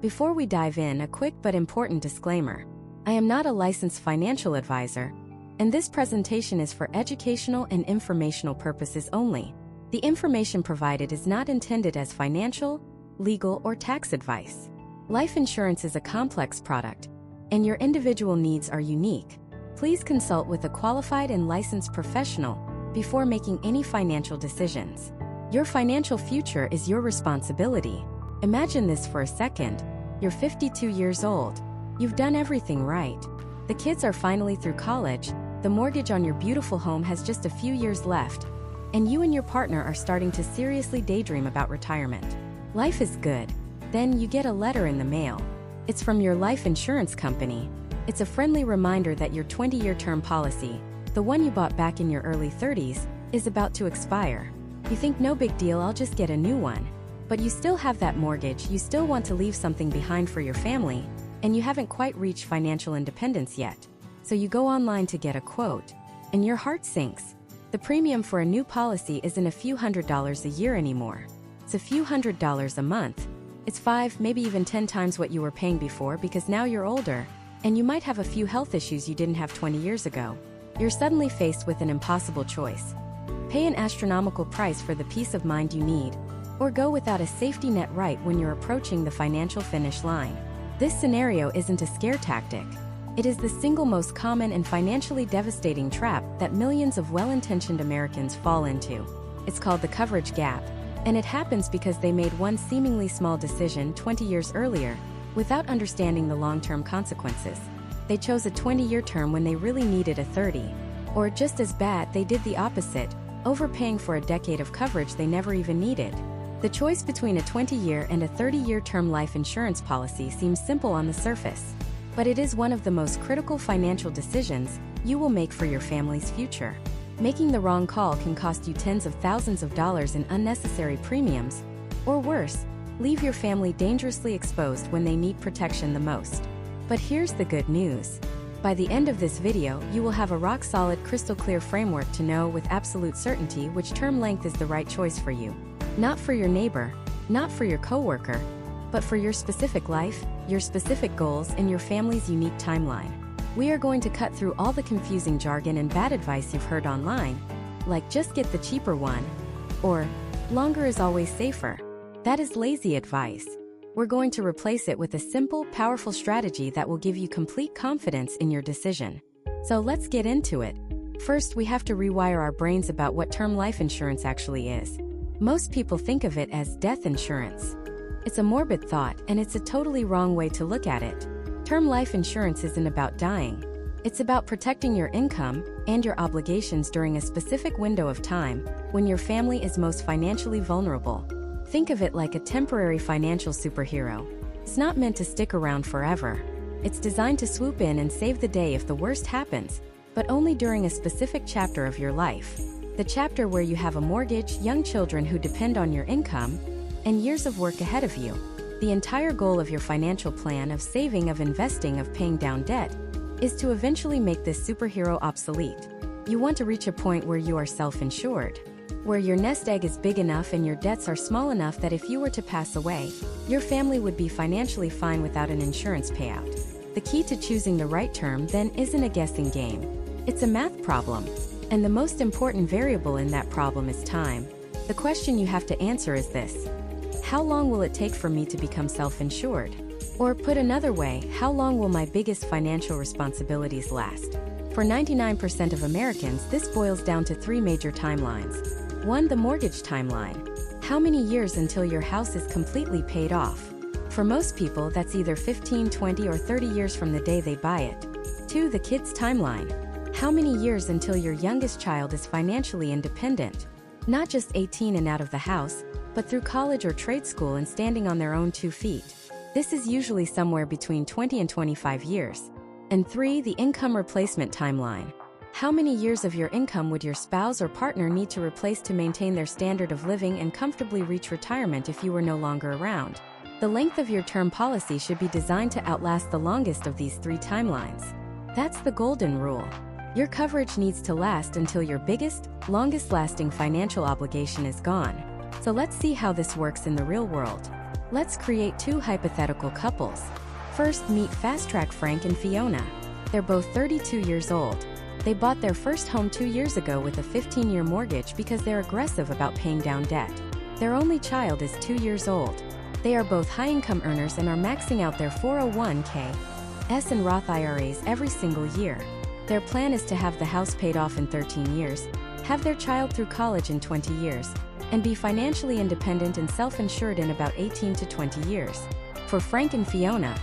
Before we dive in, a quick but important disclaimer. I am not a licensed financial advisor, and this presentation is for educational and informational purposes only. The information provided is not intended as financial, legal, or tax advice. Life insurance is a complex product, and your individual needs are unique. Please consult with a qualified and licensed professional before making any financial decisions. Your financial future is your responsibility. Imagine this for a second. You're 52 years old. You've done everything right. The kids are finally through college, the mortgage on your beautiful home has just a few years left, and you and your partner are starting to seriously daydream about retirement. Life is good. Then you get a letter in the mail. It's from your life insurance company. It's a friendly reminder that your 20-year term policy, the one you bought back in your early 30s, is about to expire. You think, no big deal, I'll just get a new one. But you still have that mortgage, you still want to leave something behind for your family, and you haven't quite reached financial independence yet. So you go online to get a quote, and your heart sinks. The premium for a new policy isn't a few $100s a year anymore. It's a few $100s a month. It's 5, maybe even 10 times what you were paying before, because now you're older, and you might have a few health issues you didn't have 20 years ago. You're suddenly faced with an impossible choice. Pay an astronomical price for the peace of mind you need, or go without a safety net right when you're approaching the financial finish line. This scenario isn't a scare tactic. It is the single most common and financially devastating trap that millions of well-intentioned Americans fall into. It's called the coverage gap, and it happens because they made one seemingly small decision 20 years earlier without understanding the long-term consequences. They chose a 20-year term when they really needed a 30. Or just as bad, they did the opposite, overpaying for a decade of coverage they never even needed. The choice between a 20-year and a 30-year term life insurance policy seems simple on the surface, but it is one of the most critical financial decisions you will make for your family's future. Making the wrong call can cost you tens of thousands of dollars in unnecessary premiums, or worse, leave your family dangerously exposed when they need protection the most. But here's the good news. By the end of this video, you will have a rock-solid, crystal-clear framework to know with absolute certainty which term length is the right choice for you. Not for your neighbor, not for your coworker, but for your specific life, your specific goals, and your family's unique timeline. We are going to cut through all the confusing jargon and bad advice you've heard online, like just get the cheaper one, or longer is always safer. That is lazy advice. We're going to replace it with a simple, powerful strategy that will give you complete confidence in your decision. So let's get into it. First, we have to rewire our brains about what term life insurance actually is. Most people think of it as death insurance. It's a morbid thought, and it's a totally wrong way to look at it. Term life insurance isn't about dying. It's about protecting your income and your obligations during a specific window of time when your family is most financially vulnerable. Think of it like a temporary financial superhero. It's not meant to stick around forever. It's designed to swoop in and save the day if the worst happens, but only during a specific chapter of your life. The chapter where you have a mortgage, young children who depend on your income, and years of work ahead of you. The entire goal of your financial plan, of saving, of investing, of paying down debt, is to eventually make this superhero obsolete. You want to reach a point where you are self-insured, where your nest egg is big enough and your debts are small enough that if you were to pass away, your family would be financially fine without an insurance payout. The key to choosing the right term then isn't a guessing game. It's a math problem. And the most important variable in that problem is time. The question you have to answer is this: how long will it take for me to become self-insured? Or put another way, how long will my biggest financial responsibilities last? For 99% of Americans, this boils down to 3 major timelines. 1. The mortgage timeline. How many years until your house is completely paid off? For most people, that's either 15, 20, or 30 years from the day they buy it. 2. The kids timeline. How many years until your youngest child is financially independent? Not just 18 and out of the house, but through college or trade school and standing on their own 2 feet. This is usually somewhere between 20 and 25 years. And 3. The income replacement timeline. How many years of your income would your spouse or partner need to replace to maintain their standard of living and comfortably reach retirement if you were no longer around? The length of your term policy should be designed to outlast the longest of these 3 timelines. That's the golden rule. Your coverage needs to last until your biggest, longest-lasting financial obligation is gone. So let's see how this works in the real world. Let's create two hypothetical couples. First, meet fast-track Frank and Fiona. They're both 32 years old. They bought their first home 2 years ago with a 15-year mortgage because they're aggressive about paying down debt. Their only child is 2 years old. They are both high-income earners and are maxing out their 401k and Roth IRAs every single year. Their plan is to have the house paid off in 13 years, have their child through college in 20 years, and be financially independent and self-insured in about 18 to 20 years. For Frank and Fiona,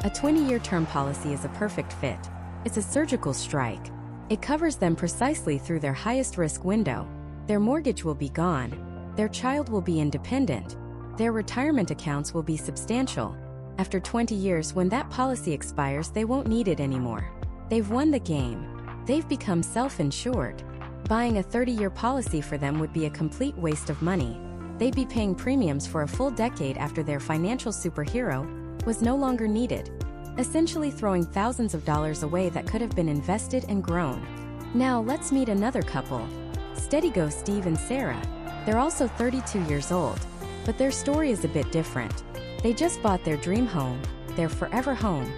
a 20-year term policy is a perfect fit. It's a surgical strike. It covers them precisely through their highest risk window. Their mortgage will be gone. Their child will be independent. Their retirement accounts will be substantial. After 20 years, when that policy expires, they won't need it anymore. They've won the game. They've become self-insured. Buying a 30-year policy for them would be a complete waste of money. They'd be paying premiums for a full decade after their financial superhero was no longer needed, essentially throwing thousands of dollars away that could have been invested and grown. Now let's meet another couple. Steady go Steve and Sarah. They're also 32 years old, but their story is a bit different. They just bought their dream home, their forever home,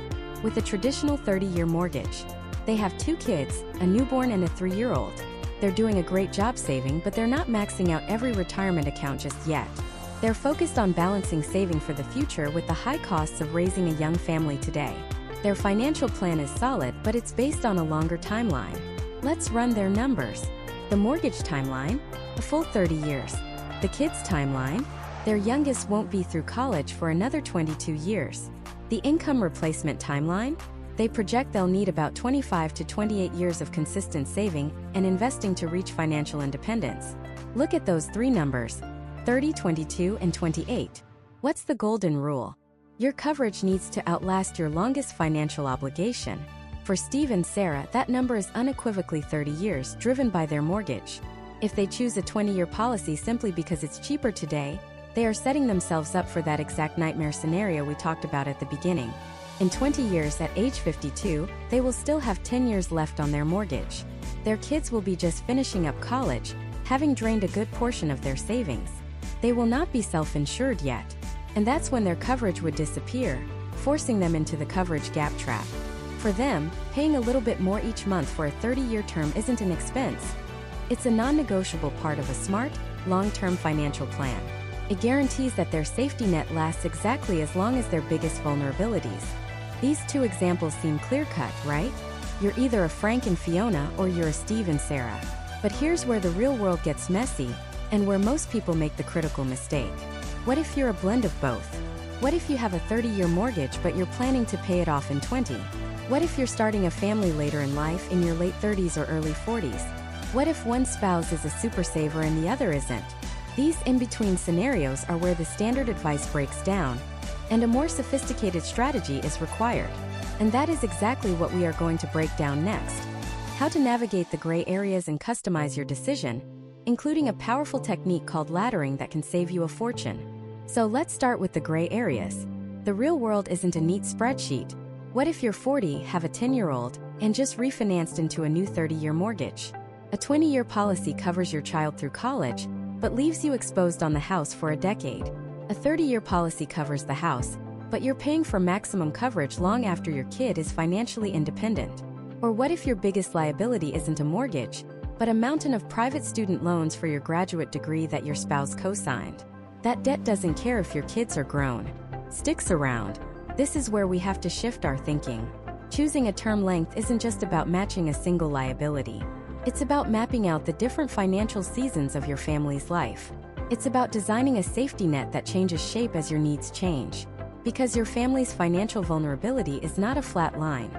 with a traditional 30-year mortgage. They have 2 kids, a newborn and a 3-year-old. They're doing a great job saving, but they're not maxing out every retirement account just yet. They're focused on balancing saving for the future with the high costs of raising a young family today. Their financial plan is solid, but it's based on a longer timeline. Let's run their numbers. The mortgage timeline? A full 30 years. The kids' timeline? Their youngest won't be through college for another 22 years. The income replacement timeline? They project they'll need about 25 to 28 years of consistent saving and investing to reach financial independence. Look at those 3 numbers, 30, 22, and 28. What's the golden rule? Your coverage needs to outlast your longest financial obligation. For Steve and Sarah, that number is unequivocally 30 years, driven by their mortgage. If they choose a 20-year policy simply because it's cheaper today, they are setting themselves up for that exact nightmare scenario we talked about at the beginning. In 20 years, at age 52, they will still have 10 years left on their mortgage. Their kids will be just finishing up college, having drained a good portion of their savings. They will not be self-insured yet, and that's when their coverage would disappear, forcing them into the coverage gap trap. For them, paying a little bit more each month for a 30-year term isn't an expense. It's a non-negotiable part of a smart, long-term financial plan. It guarantees that their safety net lasts exactly as long as their biggest vulnerabilities. These 2 examples seem clear-cut, right? You're either a Frank and Fiona or you're a Steve and Sarah. But here's where the real world gets messy, and where most people make the critical mistake. What if you're a blend of both? What if you have a 30-year mortgage but you're planning to pay it off in 20? What if you're starting a family later in life, in your late 30s or early 40s? What if one spouse is a super saver and the other isn't? These in-between scenarios are where the standard advice breaks down, and a more sophisticated strategy is required. And that is exactly what we are going to break down next. How to navigate the gray areas and customize your decision, including a powerful technique called laddering that can save you a fortune. So let's start with the gray areas. The real world isn't a neat spreadsheet. What if you're 40, have a 10-year-old, and just refinanced into a new 30-year mortgage? A 20-year policy covers your child through college, but leaves you exposed on the house for a decade. A 30-year policy covers the house, but you're paying for maximum coverage long after your kid is financially independent. Or what if your biggest liability isn't a mortgage, but a mountain of private student loans for your graduate degree that your spouse co-signed? That debt doesn't care if your kids are grown. Sticks around. This is where we have to shift our thinking. Choosing a term length isn't just about matching a single liability. It's about mapping out the different financial seasons of your family's life. It's about designing a safety net that changes shape as your needs change. Because your family's financial vulnerability is not a flat line.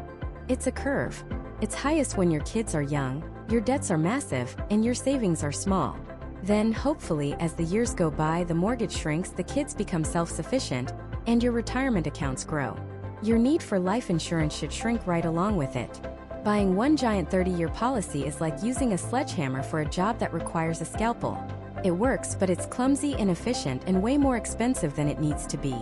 It's a curve. It's highest when your kids are young, your debts are massive, and your savings are small. Then, hopefully, as the years go by, the mortgage shrinks, the kids become self-sufficient, and your retirement accounts grow. Your need for life insurance should shrink right along with it. Buying one giant 30-year policy is like using a sledgehammer for a job that requires a scalpel. It works, but it's clumsy, inefficient, and way more expensive than it needs to be.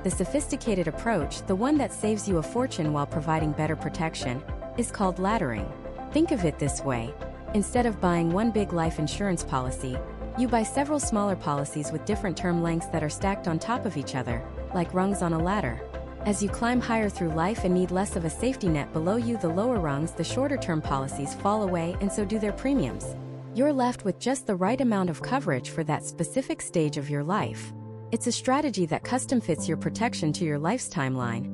The sophisticated approach, the one that saves you a fortune while providing better protection, is called laddering. Think of it this way. Instead of buying one big life insurance policy, You buy several smaller policies with different term lengths that are stacked on top of each other, like rungs on a ladder. As you climb higher through life and need less of a safety net below you, the lower rungs, the shorter-term policies, fall away, and so do their premiums. You're left with just the right amount of coverage for that specific stage of your life. It's a strategy that custom fits your protection to your life's timeline,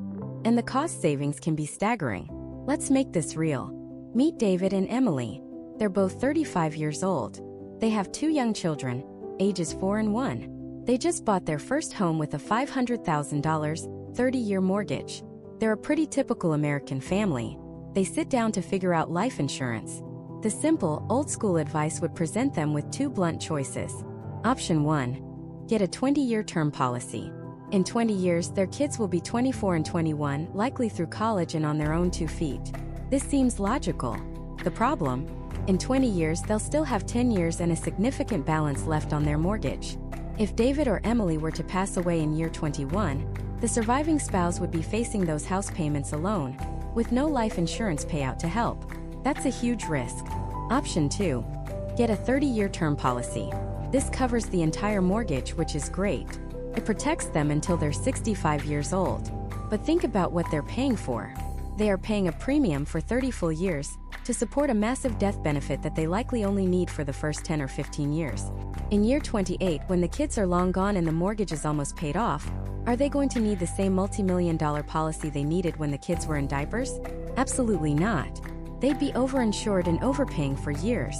and the cost savings can be staggering. Let's make this real. Meet David and Emily. They're both 35 years old. They have 2 young children, ages 4 and 1. They just bought their first home with a $500,000, 30-year mortgage. They're a pretty typical American family. They sit down to figure out life insurance. The simple, old-school advice would present them with 2 blunt choices. Option 1. Get a 20-year term policy. In 20 years, their kids will be 24 and 21, likely through college and on their own 2 feet. This seems logical. The problem? In 20 years, they'll still have 10 years and a significant balance left on their mortgage. If David or Emily were to pass away in year 21, the surviving spouse would be facing those house payments alone, with no life insurance payout to help. That's a huge risk. Option 2. Get a 30-year term policy. This covers the entire mortgage, which is great. It protects them until they're 65 years old. But think about what they're paying for. They are paying a premium for 30 full years to support a massive death benefit that they likely only need for the first 10 or 15 years. In year 28, when the kids are long gone and the mortgage is almost paid off, are they going to need the same multi-million-dollar policy they needed when the kids were in diapers? Absolutely not. They'd be overinsured and overpaying for years.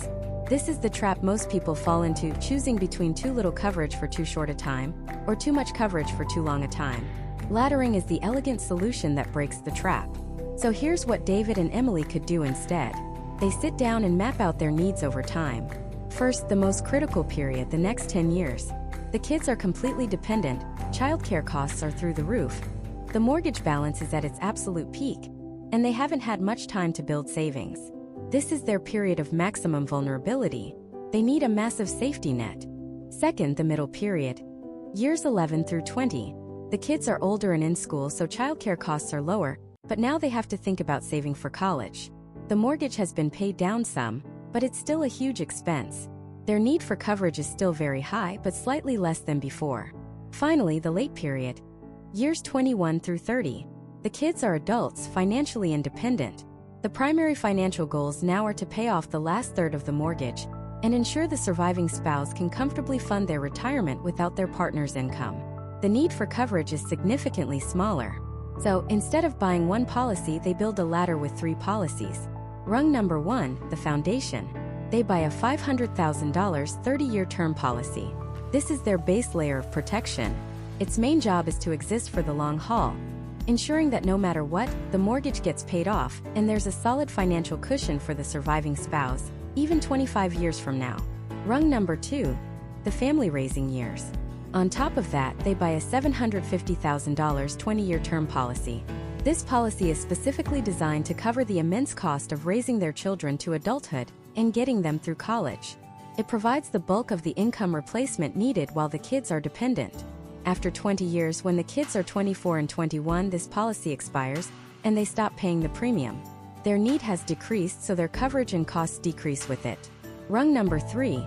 This is the trap most people fall into, choosing between too little coverage for too short a time, or too much coverage for too long a time. Laddering is the elegant solution that breaks the trap. So here's what David and Emily could do instead. They sit down and map out their needs over time. First, the most critical period, the next 10 years. The kids are completely dependent, childcare costs are through the roof. The mortgage balance is at its absolute peak, and they haven't had much time to build savings. This is their period of maximum vulnerability. They need a massive safety net. Second, the middle period. Years 11 through 20. The kids are older and in school, so childcare costs are lower, but now they have to think about saving for college. The mortgage has been paid down some, but it's still a huge expense. Their need for coverage is still very high, but slightly less than before. Finally, the late period. Years 21 through 30. The kids are adults, financially independent. The primary financial goals now are to pay off the last third of the mortgage and ensure the surviving spouse can comfortably fund their retirement without their partner's income. The need for coverage is significantly smaller. So, instead of buying one policy, they build a ladder with 3 policies. Rung number 1, the foundation. They buy a $500,000 30-year term policy. This is their base layer of protection. Its main job is to exist for the long haul, ensuring that no matter what, the mortgage gets paid off, and there's a solid financial cushion for the surviving spouse, even 25 years from now. Rung number 2, the family raising years. On top of that, they buy a $750,000 20-year term policy. This policy is specifically designed to cover the immense cost of raising their children to adulthood and getting them through college. It provides the bulk of the income replacement needed while the kids are dependent. After 20 years, when the kids are 24 and 21, this policy expires, and they stop paying the premium. Their need has decreased, so their coverage and costs decrease with it. Rung number 3,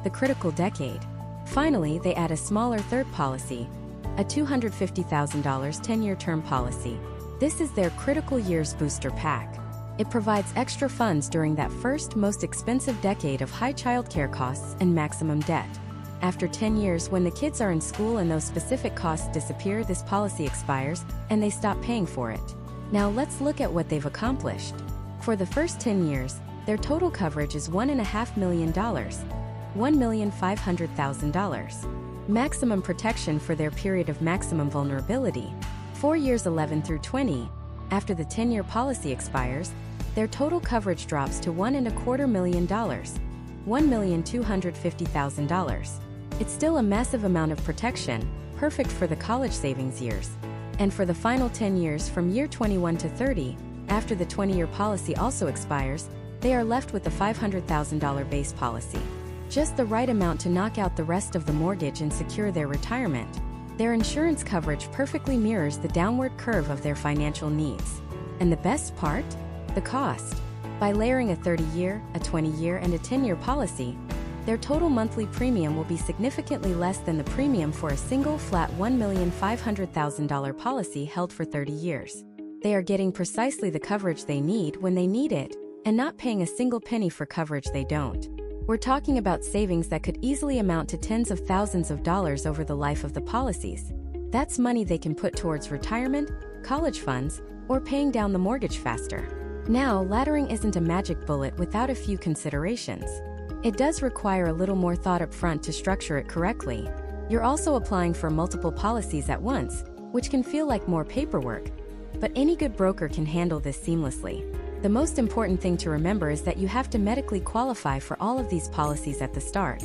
the critical decade. Finally, they add a smaller third policy, a $250,000 10-year term policy. This is their critical years booster pack. It provides extra funds during that first, most expensive decade of high childcare costs and maximum debt. After 10 years, when the kids are in school and those specific costs disappear, this policy expires, and they stop paying for it. Now let's look at what they've accomplished. For the first 10 years, their total coverage is $1.5 million. $1,500,000. Maximum protection for their period of maximum vulnerability. 4 years 11 through 20. After the 10-year policy expires, their total coverage drops to $1.25 million. $1,250,000. It's still a massive amount of protection, perfect for the college savings years. And for the final 10 years from year 21 to 30, after the 20-year policy also expires, they are left with the $500,000 base policy. Just the right amount to knock out the rest of the mortgage and secure their retirement. Their insurance coverage perfectly mirrors the downward curve of their financial needs. And the best part? The cost. By layering a 30-year, a 20-year, and a 10-year policy, their total monthly premium will be significantly less than the premium for a single flat $1,500,000 policy held for 30 years. They are getting precisely the coverage they need when they need it, and not paying a single penny for coverage they don't. We're talking about savings that could easily amount to tens of thousands of dollars over the life of the policies. That's money they can put towards retirement, college funds, or paying down the mortgage faster. Now, laddering isn't a magic bullet without a few considerations. It does require a little more thought up front to structure it correctly. You're also applying for multiple policies at once, which can feel like more paperwork. But any good broker can handle this seamlessly. The most important thing to remember is that you have to medically qualify for all of these policies at the start.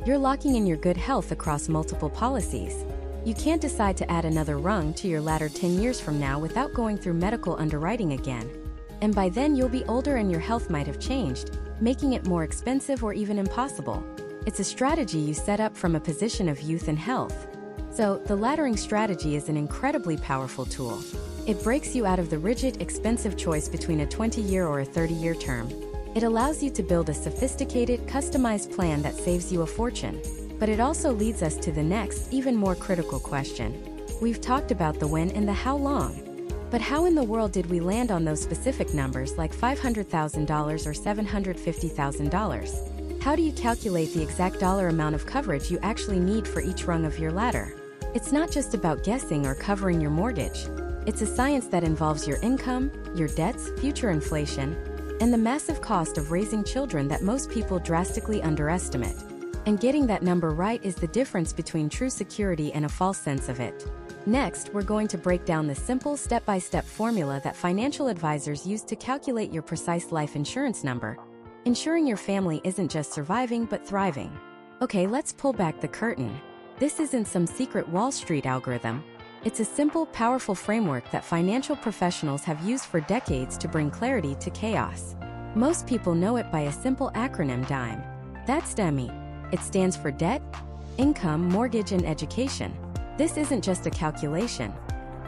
You're locking in your good health across multiple policies. You can't decide to add another rung to your ladder 10 years from now without going through medical underwriting again. And by then you'll be older and your health might have changed, making it more expensive or even impossible. It's a strategy you set up from a position of youth and health. So, the laddering strategy is an incredibly powerful tool. It breaks you out of the rigid, expensive choice between a 20-year or a 30-year term. It allows you to build a sophisticated, customized plan that saves you a fortune. But it also leads us to the next, even more critical question. We've talked about the when and the how long. But how in the world did we land on those specific numbers like $500,000 or $750,000? How do you calculate the exact dollar amount of coverage you actually need for each rung of your ladder? It's not just about guessing or covering your mortgage. It's a science that involves your income, your debts, future inflation, and the massive cost of raising children that most people drastically underestimate. And getting that number right is the difference between true security and a false sense of it. Next, we're going to break down the simple step-by-step formula that financial advisors use to calculate your precise life insurance number, ensuring your family isn't just surviving but thriving. Okay, let's pull back the curtain. This isn't some secret Wall Street algorithm. It's a simple, powerful framework that financial professionals have used for decades to bring clarity to chaos. Most people know it by a simple acronym DIME. That's DEMI. It stands for debt, income, mortgage, and education. This isn't just a calculation.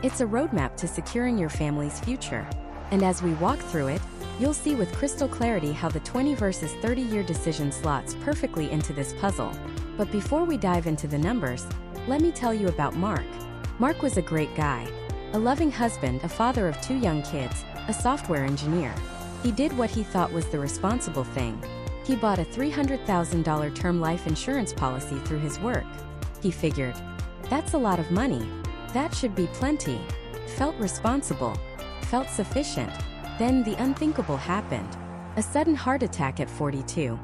It's a roadmap to securing your family's future. And as we walk through it, you'll see with crystal clarity how the 20 versus 30-year decision slots perfectly into this puzzle. But before we dive into the numbers, let me tell you about Mark. Mark was a great guy. A loving husband, a father of 2 young kids, a software engineer. He did what he thought was the responsible thing. He bought a $300,000 term life insurance policy through his work. He figured, that's a lot of money. That should be plenty. Felt responsible. Felt sufficient. Then the unthinkable happened. A sudden heart attack at 42.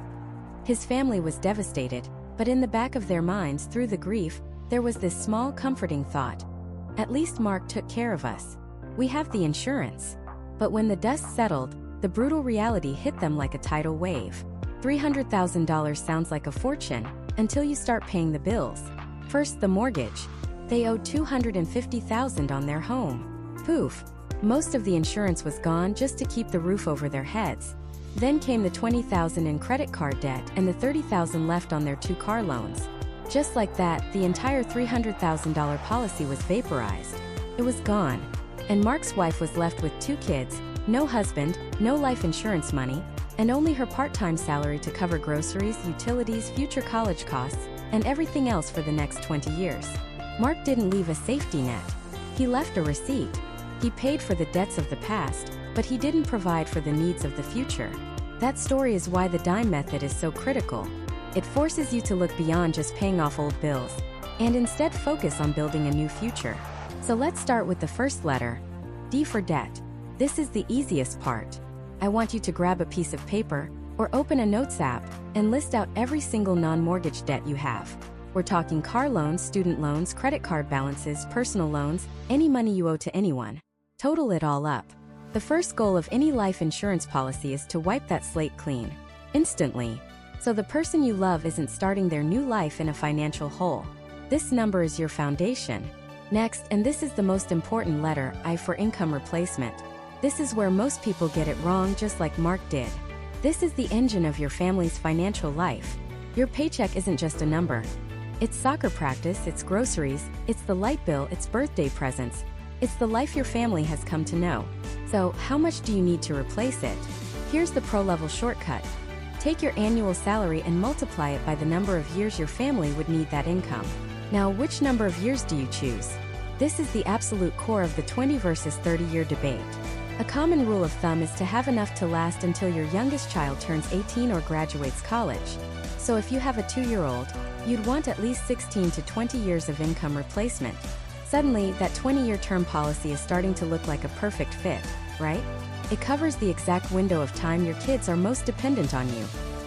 His family was devastated, but in the back of their minds, through the grief, there was this small, comforting thought. At least Mark took care of us. We have the insurance. But when the dust settled, the brutal reality hit them like a tidal wave. $300,000 sounds like a fortune, until you start paying the bills. First, the mortgage. They owed $250,000 on their home. Poof! Most of the insurance was gone just to keep the roof over their heads. Then came the $20,000 in credit card debt and the $30,000 left on their 2 car loans. Just like that, the entire $300,000 policy was vaporized. It was gone. And Mark's wife was left with 2 kids, no husband, no life insurance money, and only her part-time salary to cover groceries, utilities, future college costs, and everything else for the next 20 years. Mark didn't leave a safety net. He left a receipt. He paid for the debts of the past, but he didn't provide for the needs of the future. That story is why the DIME method is so critical. It forces you to look beyond just paying off old bills, and instead focus on building a new future. So let's start with the first letter, D for debt. This is the easiest part. I want you to grab a piece of paper, or open a notes app, and list out every single non-mortgage debt you have. We're talking car loans, student loans, credit card balances, personal loans, any money you owe to anyone. Total it all up. The first goal of any life insurance policy is to wipe that slate clean, instantly, so the person you love isn't starting their new life in a financial hole. This number is your foundation. Next, and this is the most important letter, I for income replacement. This is where most people get it wrong, just like Mark did. This is the engine of your family's financial life. Your paycheck isn't just a number. It's soccer practice, it's groceries, it's the light bill, it's birthday presents. It's the life your family has come to know. So, how much do you need to replace it? Here's the pro-level shortcut. Take your annual salary and multiply it by the number of years your family would need that income. Now, which number of years do you choose? This is the absolute core of the 20 versus 30-year debate. A common rule of thumb is to have enough to last until your youngest child turns 18 or graduates college. So if you have a 2-year-old, you'd want at least 16 to 20 years of income replacement. Suddenly, that 20-year term policy is starting to look like a perfect fit, right? It covers the exact window of time your kids are most dependent on you.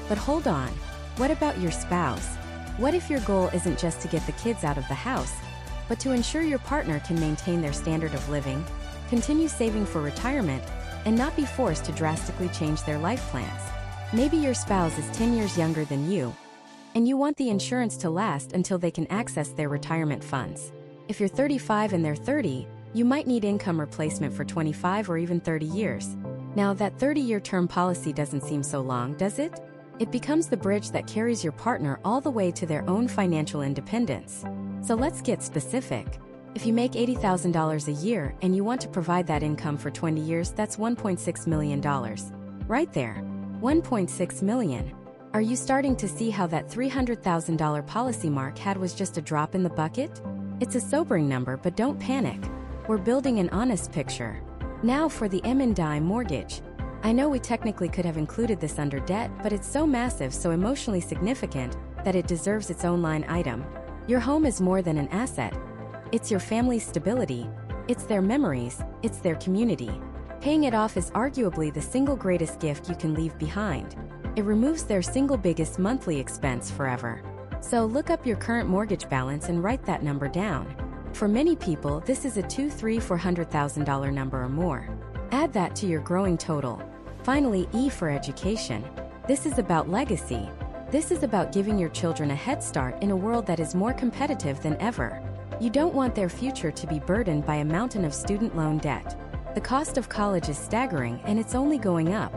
But hold on, what about your spouse? What if your goal isn't just to get the kids out of the house, but to ensure your partner can maintain their standard of living, continue saving for retirement, and not be forced to drastically change their life plans? Maybe your spouse is 10 years younger than you, and you want the insurance to last until they can access their retirement funds. If you're 35 and they're 30, you might need income replacement for 25 or even 30 years. Now, that 30-year term policy doesn't seem so long, does it? It becomes the bridge that carries your partner all the way to their own financial independence. So let's get specific. If you make $80,000 a year and you want to provide that income for 20 years, that's $1.6 million. Right there. $1.6 million. Are you starting to see how that $300,000 policy Mark had was just a drop in the bucket? It's a sobering number, but don't panic. We're building an honest picture. Now for the M&I mortgage. I know we technically could have included this under debt, but it's so massive, so emotionally significant, that it deserves its own line item. Your home is more than an asset. It's your family's stability. It's their memories. It's their community. Paying it off is arguably the single greatest gift you can leave behind. It removes their single biggest monthly expense forever. So look up your current mortgage balance and write that number down. For many people, this is a $200,000, $300,000, $400,000 number or more. Add that to your growing total. Finally, E for education. This is about legacy. This is about giving your children a head start in a world that is more competitive than ever. You don't want their future to be burdened by a mountain of student loan debt. The cost of college is staggering, and it's only going up.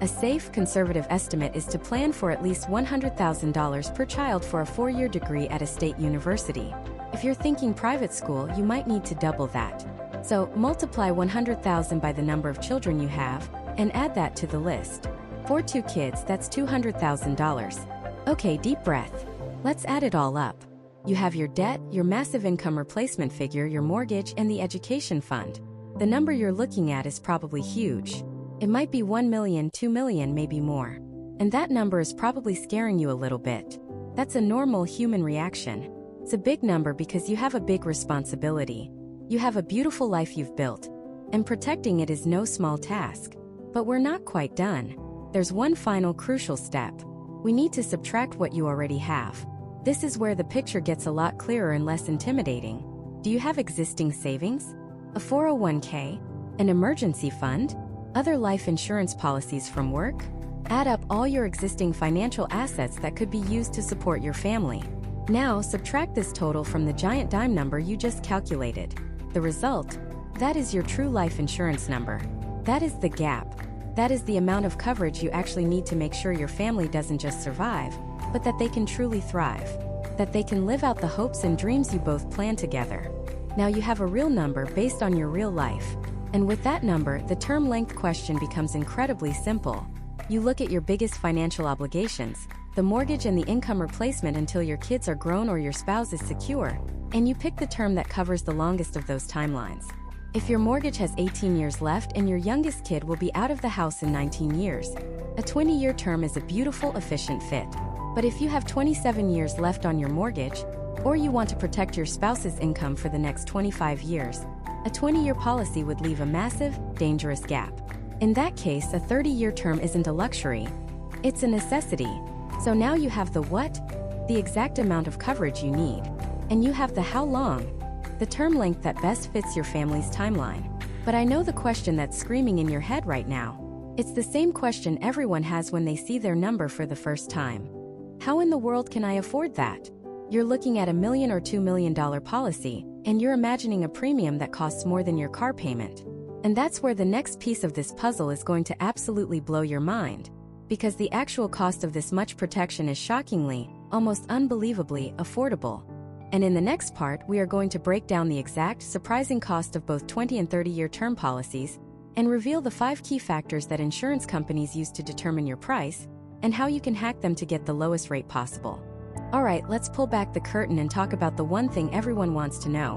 A safe, conservative estimate is to plan for at least $100,000 per child for a 4-year degree at a state university. If you're thinking private school, you might need to double that. So, multiply $100,000 by the number of children you have, and add that to the list. For 2 kids, that's $200,000. Okay, deep breath. Let's add it all up. You have your debt, your massive income replacement figure, your mortgage, and the education fund. The number you're looking at is probably huge. It might be 1 million, 2 million, maybe more. And that number is probably scaring you a little bit. That's a normal human reaction. It's a big number because you have a big responsibility. You have a beautiful life you've built, and protecting it is no small task. But we're not quite done. There's one final crucial step. We need to subtract what you already have. This is where the picture gets a lot clearer and less intimidating. Do you have existing savings? A 401k? An emergency fund? Other life insurance policies from work? Add up all your existing financial assets that could be used to support your family. Now, subtract this total from the giant dime number you just calculated. The result? That is your true life insurance number. That is the gap. That is the amount of coverage you actually need to make sure your family doesn't just survive, but that they can truly thrive. That they can live out the hopes and dreams you both plan together. Now you have a real number based on your real life. And with that number, the term length question becomes incredibly simple. You look at your biggest financial obligations, the mortgage and the income replacement until your kids are grown or your spouse is secure, and you pick the term that covers the longest of those timelines. If your mortgage has 18 years left and your youngest kid will be out of the house in 19 years, a 20-year term is a beautiful, efficient fit. But if you have 27 years left on your mortgage, or you want to protect your spouse's income for the next 25 years, a 20-year policy would leave a massive, dangerous gap. In that case, a 30-year term isn't a luxury. It's a necessity. So now you have the what, the exact amount of coverage you need, and you have the how long, the term length that best fits your family's timeline. But I know the question that's screaming in your head right now. It's the same question everyone has when they see their number for the first time. How in the world can I afford that? You're looking at $1 million or $2 million policy, and you're imagining a premium that costs more than your car payment. And that's where the next piece of this puzzle is going to absolutely blow your mind. Because the actual cost of this much protection is shockingly, almost unbelievably, affordable. And in the next part, we are going to break down the exact, surprising cost of both 20 and 30-year term policies, and reveal the 5 key factors that insurance companies use to determine your price, and how you can hack them to get the lowest rate possible. Alright, let's pull back the curtain and talk about the one thing everyone wants to know.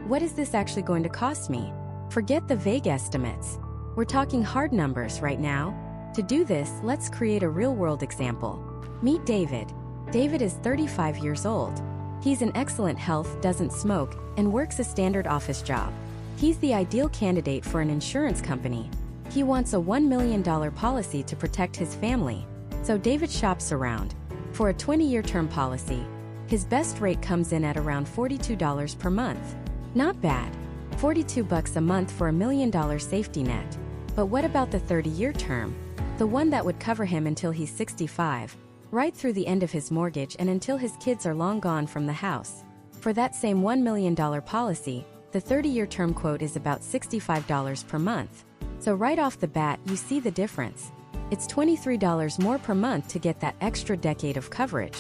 What is this actually going to cost me? Forget the vague estimates. We're talking hard numbers right now. To do this, let's create a real-world example. Meet David. David is 35 years old. He's in excellent health, doesn't smoke, and works a standard office job. He's the ideal candidate for an insurance company. He wants a $1 million policy to protect his family. So David shops around. For a 20-year term policy, his best rate comes in at around $42 per month. Not bad. $42 a month for $1 million safety net. But what about the 30-year term? The one that would cover him until he's 65, right through the end of his mortgage and until his kids are long gone from the house. For that same $1 million policy, the 30-year term quote is about $65 per month. So right off the bat, you see the difference. It's $23 more per month to get that extra decade of coverage.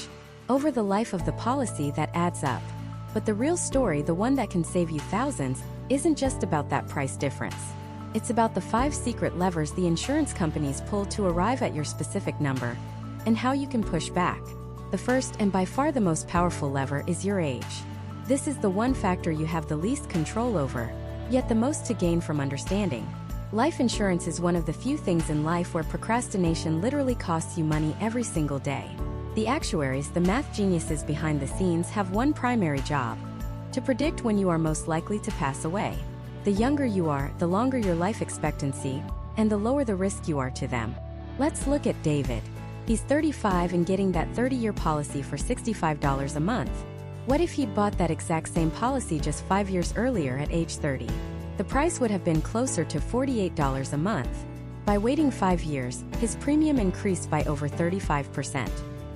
Over the life of the policy, that adds up. But the real story, the one that can save you thousands, isn't just about that price difference. It's about the 5 secret levers the insurance companies pull to arrive at your specific number, and how you can push back. The first and by far the most powerful lever is your age. This is the one factor you have the least control over, yet the most to gain from understanding. Life insurance is one of the few things in life where procrastination literally costs you money every single day. The actuaries, the math geniuses behind the scenes, have one primary job: to predict when you are most likely to pass away. The younger you are, the longer your life expectancy, and the lower the risk you are to them. Let's look at David. He's 35 and getting that 30-year policy for $65 a month. What if he'd bought that exact same policy just 5 years earlier at age 30? The price would have been closer to $48 a month. By waiting 5 years, his premium increased by over 35%.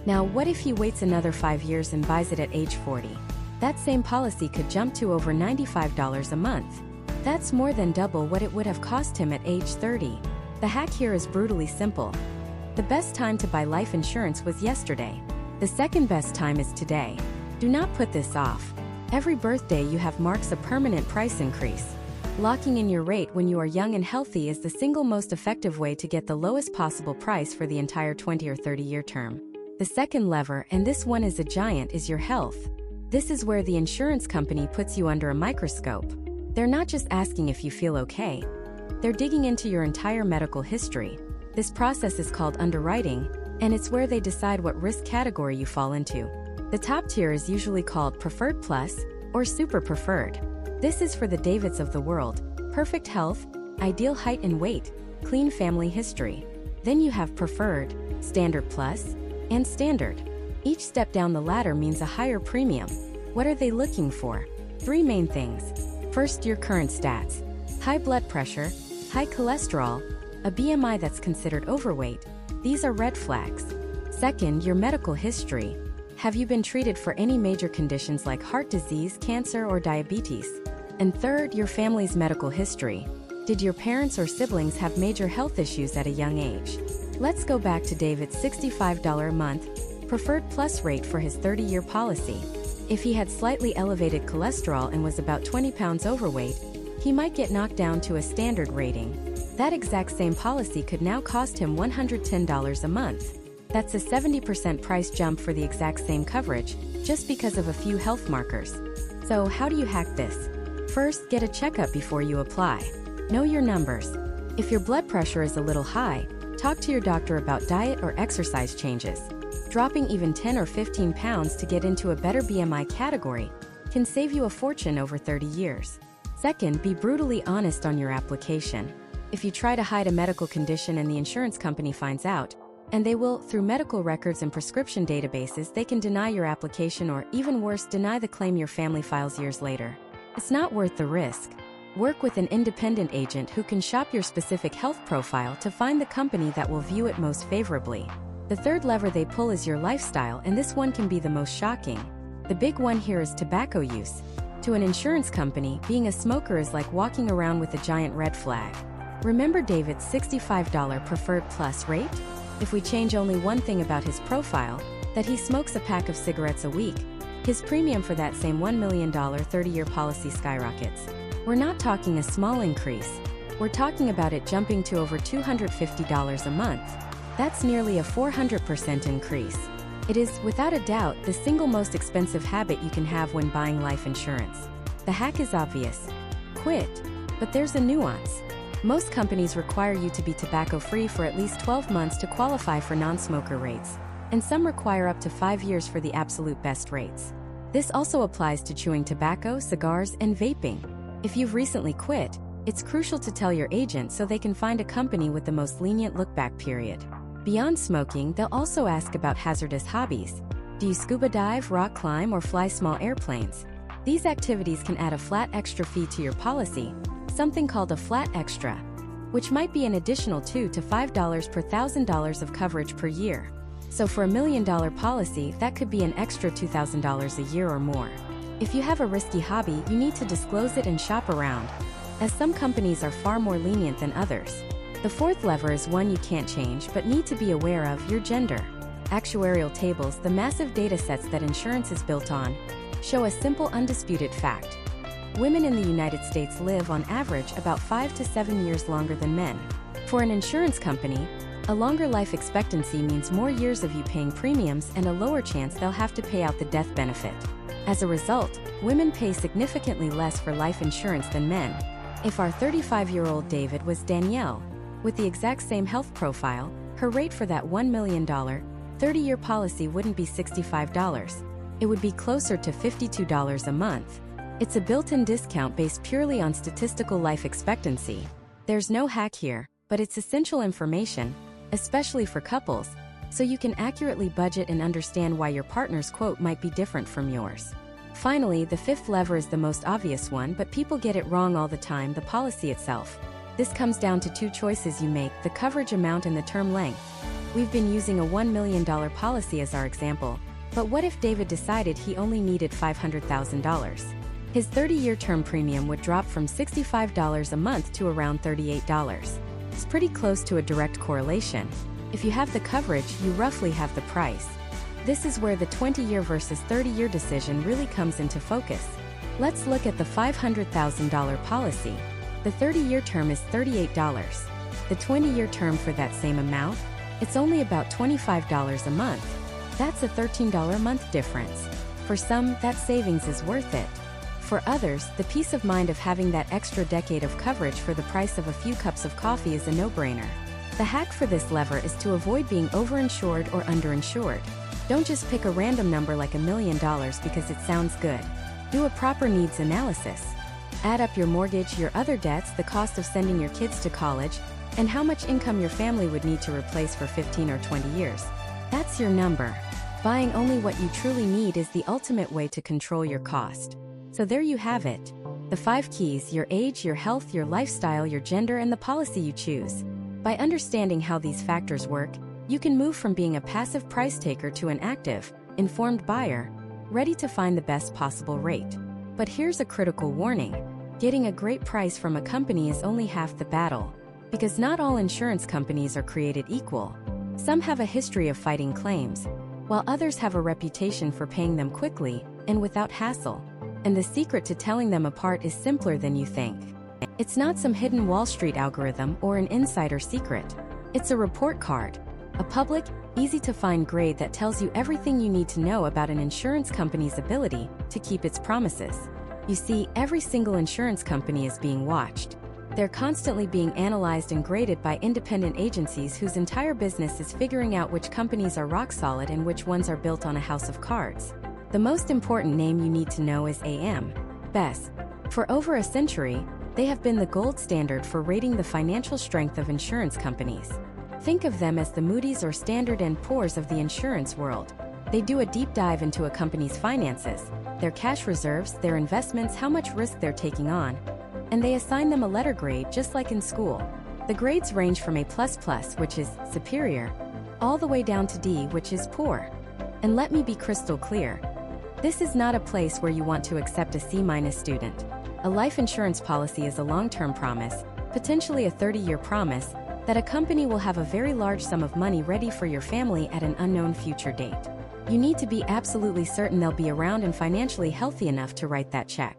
Now, what if he waits another 5 years and buys it at age 40? That same policy could jump to over $95 a month. That's more than double what it would have cost him at age 30. The hack here is brutally simple. The best time to buy life insurance was yesterday. The second best time is today. Do not put this off. Every birthday you have marks a permanent price increase. Locking in your rate when you are young and healthy is the single most effective way to get the lowest possible price for the entire 20 or 30-year term. The second lever, and this one is a giant, is your health. This is where the insurance company puts you under a microscope. They're not just asking if you feel okay. They're digging into your entire medical history. This process is called underwriting, and it's where they decide what risk category you fall into. The top tier is usually called Preferred Plus or Super Preferred. This is for the Davids of the world: perfect health, ideal height and weight, clean family history. Then you have Preferred, Standard Plus, and Standard. Each step down the ladder means a higher premium. What are they looking for? 3 main things. First, your current stats: high blood pressure, high cholesterol, a BMI that's considered overweight. These are red flags. Second, your medical history. Have you been treated for any major conditions like heart disease, cancer, or diabetes? And third, your family's medical history. Did your parents or siblings have major health issues at a young age? Let's go back to David's $65 a month Preferred Plus rate for his 30-year policy. If he had slightly elevated cholesterol and was about 20 pounds overweight, he might get knocked down to a standard rating. That exact same policy could now cost him $110 a month. That's a 70% price jump for the exact same coverage, just because of a few health markers. So how do you hack this? First, get a checkup before you apply. Know your numbers. If your blood pressure is a little high, talk to your doctor about diet or exercise changes. Dropping even 10 or 15 pounds to get into a better BMI category can save you a fortune over 30 years. Second, be brutally honest on your application. If you try to hide a medical condition and the insurance company finds out, and they will, through medical records and prescription databases, they can deny your application or, even worse, deny the claim your family files years later. It's not worth the risk. Work with an independent agent who can shop your specific health profile to find the company that will view it most favorably. The third lever they pull is your lifestyle, and this one can be the most shocking. The big one here is tobacco use. To an insurance company, being a smoker is like walking around with a giant red flag. Remember David's $65 Preferred Plus rate? If we change only one thing about his profile, that he smokes a pack of cigarettes a week, his premium for that same $1 million 30-year policy skyrockets. We're not talking a small increase. We're talking about it jumping to over $250 a month. That's nearly a 400% increase. It is, without a doubt, the single most expensive habit you can have when buying life insurance. The hack is obvious. Quit. But there's a nuance. Most companies require you to be tobacco-free for at least 12 months to qualify for non-smoker rates, and some require up to 5 years for the absolute best rates. This also applies to chewing tobacco, cigars, and vaping. If you've recently quit, it's crucial to tell your agent so they can find a company with the most lenient look-back period. Beyond smoking, they'll also ask about hazardous hobbies. Do you scuba dive, rock climb, or fly small airplanes? These activities can add a flat extra fee to your policy, something called a flat extra, which might be an additional $2 to $5 per $1,000 of coverage per year. So for $1 million policy, that could be an extra $2,000 a year or more. If you have a risky hobby, you need to disclose it and shop around, as some companies are far more lenient than others. The fourth lever is one you can't change but need to be aware of: your gender. Actuarial tables, the massive data sets that insurance is built on, show a simple undisputed fact. Women in the United States live on average about 5 to 7 years longer than men. For an insurance company, a longer life expectancy means more years of you paying premiums and a lower chance they'll have to pay out the death benefit. As a result, women pay significantly less for life insurance than men. If our 35-year-old David was Danielle, with the exact same health profile, her rate for that $1 million, 30-year policy wouldn't be $65. It would be closer to $52 a month. It's a built-in discount based purely on statistical life expectancy. There's no hack here, but it's essential information, especially for couples, so you can accurately budget and understand why your partner's quote might be different from yours. Finally, the fifth lever is the most obvious one, but people get it wrong all the time: the policy itself. This comes down to two choices you make: the coverage amount and the term length. We've been using a $1 million policy as our example, but what if David decided he only needed $500,000? His 30-year term premium would drop from $65 a month to around $38. It's pretty close to a direct correlation. If you have the coverage, you roughly have the price. This is where the 20-year versus 30-year decision really comes into focus. Let's look at the $500,000 policy. The 30-year term is $38. The 20-year term for that same amount? It's only about $25 a month. That's a $13 a month difference. For some, that savings is worth it. For others, the peace of mind of having that extra decade of coverage for the price of a few cups of coffee is a no-brainer. The hack for this lever is to avoid being overinsured or underinsured. Don't just pick a random number like $1 million because it sounds good. Do a proper needs analysis. Add up your mortgage, your other debts, the cost of sending your kids to college, and how much income your family would need to replace for 15 or 20 years. That's your number. Buying only what you truly need is the ultimate way to control your cost. So there you have it. The 5 keys: your age, your health, your lifestyle, your gender, and the policy you choose. By understanding how these factors work, you can move from being a passive price taker to an active, informed buyer, ready to find the best possible rate. But here's a critical warning. Getting a great price from a company is only half the battle, because not all insurance companies are created equal. Some have a history of fighting claims, while others have a reputation for paying them quickly and without hassle. And the secret to telling them apart is simpler than you think. It's not some hidden Wall Street algorithm or an insider secret. It's a report card, a public, easy-to-find grade that tells you everything you need to know about an insurance company's ability to keep its promises. You see, every single insurance company is being watched. They're constantly being analyzed and graded by independent agencies whose entire business is figuring out which companies are rock solid and which ones are built on a house of cards. The most important name you need to know is AM Best. For over a century, they have been the gold standard for rating the financial strength of insurance companies. Think of them as the Moody's or Standard & Poor's of the insurance world. They do a deep dive into a company's finances, their cash reserves, their investments, how much risk they're taking on, and they assign them a letter grade just like in school. The grades range from A++, which is superior, all the way down to D, which is poor. And let me be crystal clear. This is not a place where you want to accept a C- student. A life insurance policy is a long-term promise, potentially a 30-year promise, that a company will have a very large sum of money ready for your family at an unknown future date. You need to be absolutely certain they'll be around and financially healthy enough to write that check.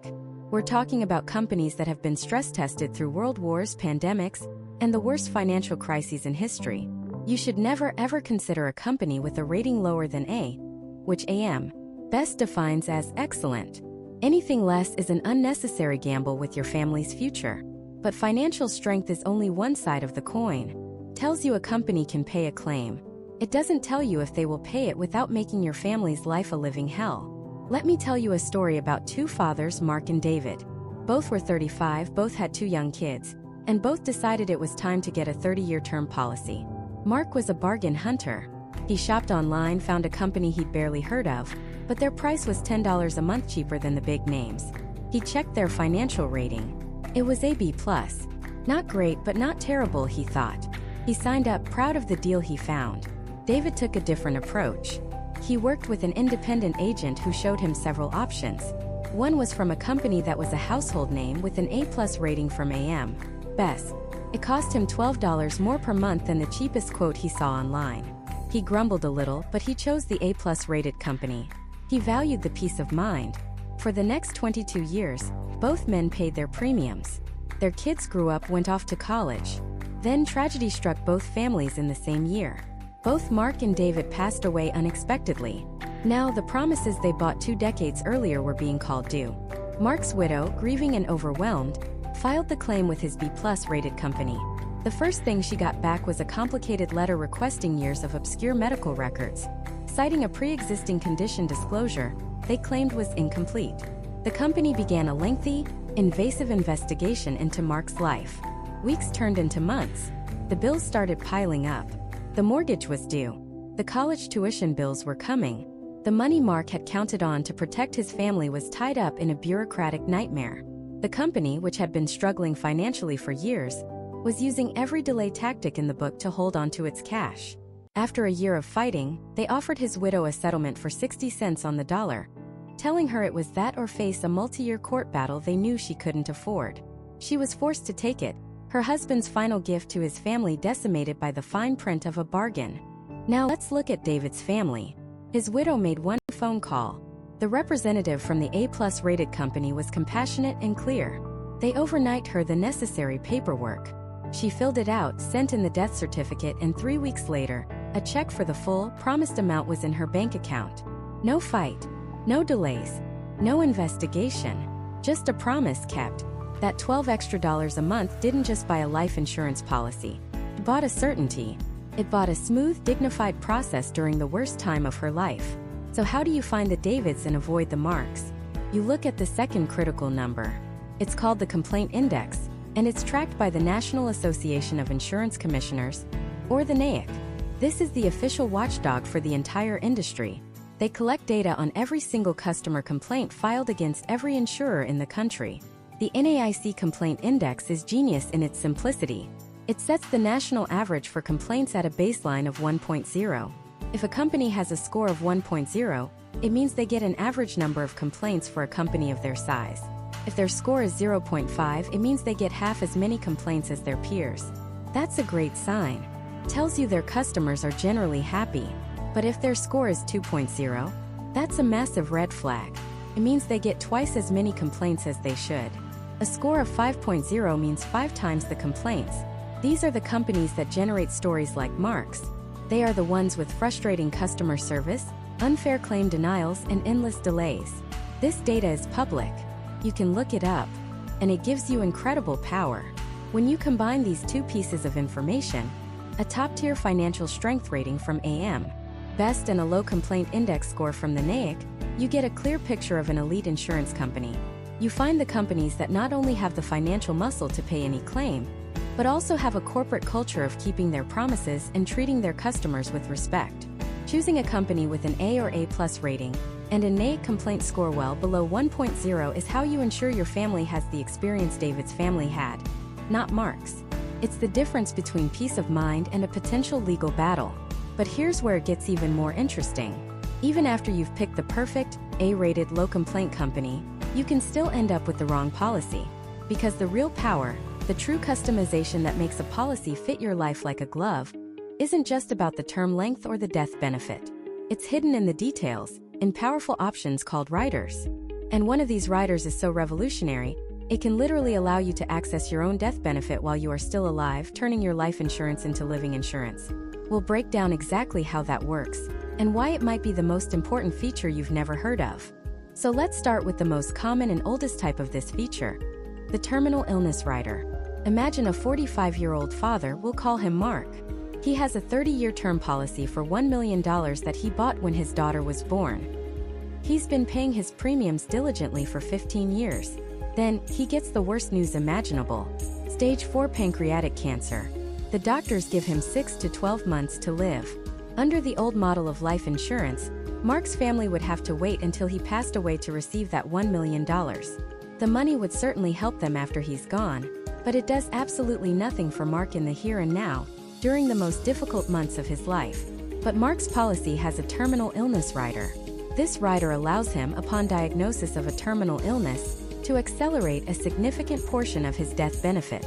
We're talking about companies that have been stress-tested through world wars, pandemics, and the worst financial crises in history. You should never ever consider a company with a rating lower than A, which AM Best defines as excellent. Anything less is an unnecessary gamble with your family's future. But financial strength is only one side of the coin. Tells you a company can pay a claim. It doesn't tell you if they will pay it without making your family's life a living hell. Let me tell you a story about two fathers, Mark and David. Both were 35, both had two young kids, and both decided it was time to get a 30-year term policy. Mark was a bargain hunter. He shopped online, found a company he'd barely heard of, but their price was $10 a month cheaper than the big names. He checked their financial rating. It was AB+. Not great, but not terrible, he thought. He signed up, proud of the deal he found. David took a different approach. He worked with an independent agent who showed him several options. One was from a company that was a household name with an A+ rating from AM Best. It cost him $12 more per month than the cheapest quote he saw online. He grumbled a little, but he chose the A+ rated company. He valued the peace of mind. For the next 22 years, both men paid their premiums. Their kids grew up, went off to college. Then tragedy struck both families in the same year. Both Mark and David passed away unexpectedly. Now the promises they bought 2 decades earlier were being called due. Mark's widow, grieving and overwhelmed, filed the claim with his B+ rated company. The first thing she got back was a complicated letter requesting years of obscure medical records. Citing a pre-existing condition disclosure they claimed was incomplete. The company began a lengthy, invasive investigation into Mark's life. Weeks turned into months. The bills started piling up. The mortgage was due. The college tuition bills were coming. The money Mark had counted on to protect his family was tied up in a bureaucratic nightmare. The company, which had been struggling financially for years, was using every delay tactic in the book to hold on to its cash. After a year of fighting, they offered his widow a settlement for 60 cents on the dollar, telling her it was that or face a multi-year court battle they knew she couldn't afford. She was forced to take it, her husband's final gift to his family decimated by the fine print of a bargain. Now let's look at David's family. His widow made one phone call. The representative from the A+ rated company was compassionate and clear. They overnight her the necessary paperwork. She filled it out, sent in the death certificate, and 3 weeks later, a check for the full, promised amount was in her bank account. No fight, no delays, no investigation, just a promise kept. That $12 extra a month didn't just buy a life insurance policy. It bought a certainty. It bought a smooth, dignified process during the worst time of her life. So how do you find the Davids and avoid the Marks? You look at the second critical number. It's called the Complaint Index, and it's tracked by the National Association of Insurance Commissioners, or the NAIC. This is the official watchdog for the entire industry. They collect data on every single customer complaint filed against every insurer in the country. The NAIC Complaint Index is genius in its simplicity. It sets the national average for complaints at a baseline of 1.0. If a company has a score of 1.0, it means they get an average number of complaints for a company of their size. If their score is 0.5, it means they get half as many complaints as their peers. That's a great sign. Tells you their customers are generally happy. But if their score is 2.0, that's a massive red flag. It means they get twice as many complaints as they should. A score of 5.0 means 5 times the complaints. These are the companies that generate stories like Mark's. They are the ones with frustrating customer service, unfair claim denials, and endless delays. This data is public. You can look it up, and it gives you incredible power. When you combine these two pieces of information, a top-tier financial strength rating from AM Best and a low complaint index score from the NAIC, you get a clear picture of an elite insurance company. You find the companies that not only have the financial muscle to pay any claim, but also have a corporate culture of keeping their promises and treating their customers with respect. Choosing a company with an A or A+ rating and a NAIC complaint score well below 1.0 is how you ensure your family has the experience David's family had, not Mark's. It's the difference between peace of mind and a potential legal battle. But here's where it gets even more interesting. Even after you've picked the perfect, A-rated low complaint company, you can still end up with the wrong policy. Because the real power, the true customization that makes a policy fit your life like a glove, isn't just about the term length or the death benefit. It's hidden in the details, in powerful options called riders. And one of these riders is so revolutionary, It can literally allow you to access your own death benefit while you are still alive, turning your life insurance into living insurance. We'll break down exactly how that works and why it might be the most important feature you've never heard of. So let's start with the most common and oldest type of this feature, the terminal illness rider. Imagine a 45-year-old father, we'll call him Mark. He has a 30-year term policy for $1 million that he bought when his daughter was born. He's been paying his premiums diligently for 15 years. Then, he gets the worst news imaginable: stage 4 pancreatic cancer. The doctors give him 6 to 12 months to live. Under the old model of life insurance, Mark's family would have to wait until he passed away to receive that $1 million. The money would certainly help them after he's gone, but it does absolutely nothing for Mark in the here and now, during the most difficult months of his life. But Mark's policy has a terminal illness rider. This rider allows him, upon diagnosis of a terminal illness, to accelerate a significant portion of his death benefit.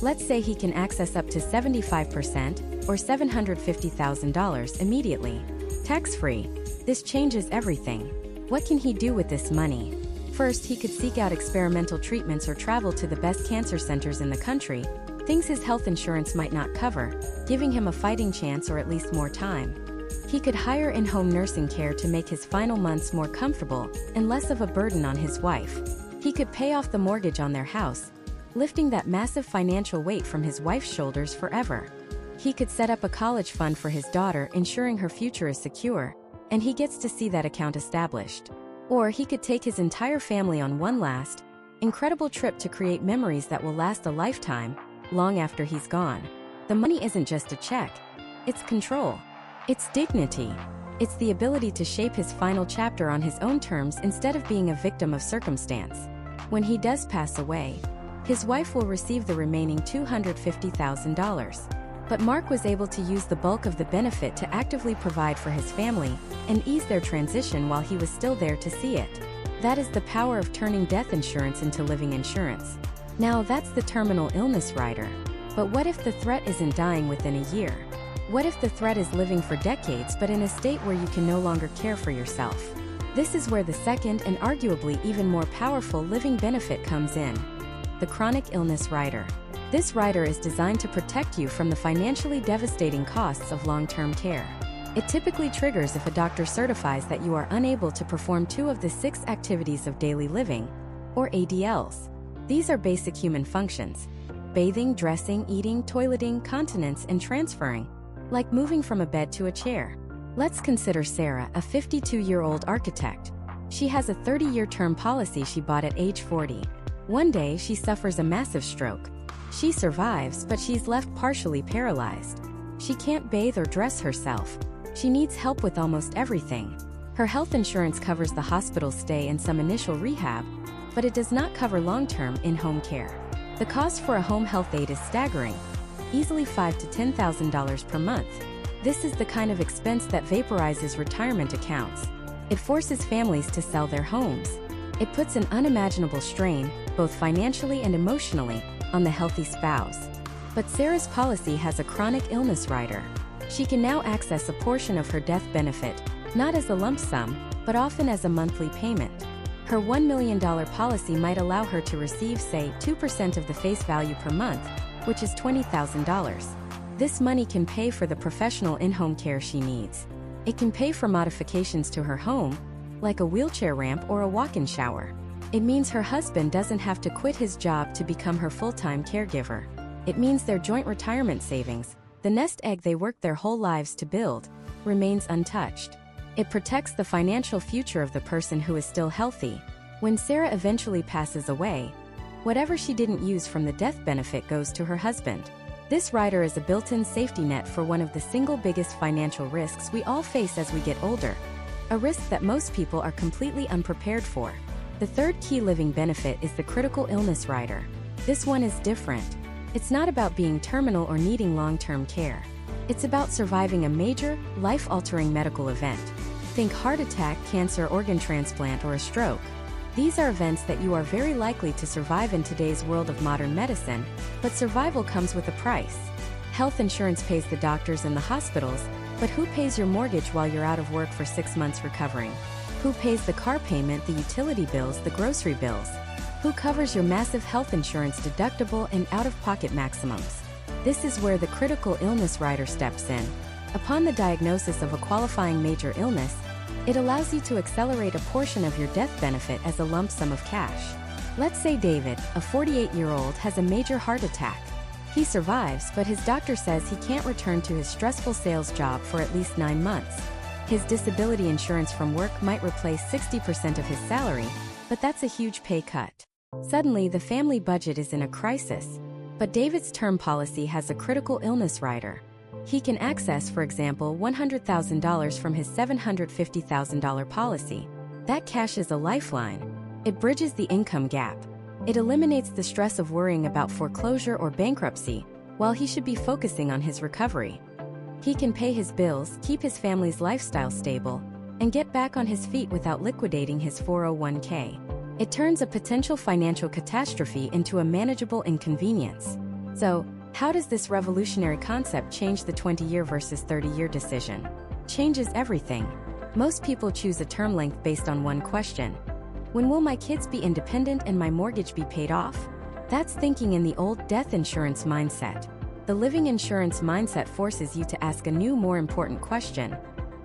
Let's say he can access up to 75% or $750,000 immediately, tax-free. This changes everything. What can he do with this money? First, he could seek out experimental treatments or travel to the best cancer centers in the country, things his health insurance might not cover, giving him a fighting chance or at least more time. He could hire in-home nursing care to make his final months more comfortable and less of a burden on his wife. He could pay off the mortgage on their house, lifting that massive financial weight from his wife's shoulders forever. He could set up a college fund for his daughter, ensuring her future is secure, and he gets to see that account established. Or he could take his entire family on one last, incredible trip to create memories that will last a lifetime, long after he's gone. The money isn't just a check, it's control. It's dignity. It's the ability to shape his final chapter on his own terms instead of being a victim of circumstance. When he does pass away, his wife will receive the remaining $250,000. But Mark was able to use the bulk of the benefit to actively provide for his family and ease their transition while he was still there to see it. That is the power of turning death insurance into living insurance. Now that's the terminal illness rider. But what if the threat isn't dying within a year? What if the threat is living for decades but in a state where you can no longer care for yourself? This is where the second and arguably even more powerful living benefit comes in. The chronic illness rider. This rider is designed to protect you from the financially devastating costs of long-term care. It typically triggers if a doctor certifies that you are unable to perform 2 of the 6 activities of daily living, or ADLs. These are basic human functions: bathing, dressing, eating, toileting, continence, and transferring, like moving from a bed to a chair. Let's consider Sarah, a 52-year-old architect. She has a 30-year term policy she bought at age 40. One day, she suffers a massive stroke. She survives, but she's left partially paralyzed. She can't bathe or dress herself. She needs help with almost everything. Her health insurance covers the hospital stay and some initial rehab, but it does not cover long-term in-home care. The cost for a home health aide is staggering, easily $5,000 to $10,000 per month. This is the kind of expense that vaporizes retirement accounts. It forces families to sell their homes. It puts an unimaginable strain, both financially and emotionally, on the healthy spouse. But Sarah's policy has a chronic illness rider. She can now access a portion of her death benefit, not as a lump sum, but often as a monthly payment. Her $1 million policy might allow her to receive, say, 2% of the face value per month, which is $20,000. This money can pay for the professional in-home care she needs. It can pay for modifications to her home, like a wheelchair ramp or a walk-in shower. It means her husband doesn't have to quit his job to become her full-time caregiver. It means their joint retirement savings, the nest egg they worked their whole lives to build, remains untouched. It protects the financial future of the person who is still healthy. When Sarah eventually passes away, whatever she didn't use from the death benefit goes to her husband. This rider is a built-in safety net for one of the single biggest financial risks we all face as we get older, a risk that most people are completely unprepared for. The third key living benefit is the critical illness rider. This one is different. It's not about being terminal or needing long-term care. It's about surviving a major, life-altering medical event. Think heart attack, cancer, organ transplant, or a stroke. These are events that you are very likely to survive in today's world of modern medicine, but survival comes with a price. Health insurance pays the doctors and the hospitals, but who pays your mortgage while you're out of work for 6 months recovering? Who pays the car payment, the utility bills, the grocery bills? Who covers your massive health insurance deductible and out-of-pocket maximums? This is where the critical illness rider steps in. Upon the diagnosis of a qualifying major illness, it allows you to accelerate a portion of your death benefit as a lump sum of cash. Let's say David, a 48-year-old, has a major heart attack. He survives, but his doctor says he can't return to his stressful sales job for at least 9 months. His disability insurance from work might replace 60% of his salary, but that's a huge pay cut. Suddenly, the family budget is in a crisis. But David's term policy has a critical illness rider. He can access, for example, $100,000 from his $750,000 policy. That cash is a lifeline. It bridges the income gap. It eliminates the stress of worrying about foreclosure or bankruptcy, while he should be focusing on his recovery. He can pay his bills, keep his family's lifestyle stable, and get back on his feet without liquidating his 401k. It turns a potential financial catastrophe into a manageable inconvenience. So, how does this revolutionary concept change the 20-year versus 30-year decision? Changes everything. Most people choose a term length based on one question. When will my kids be independent and my mortgage be paid off? That's thinking in the old death insurance mindset. The living insurance mindset forces you to ask a new, more important question.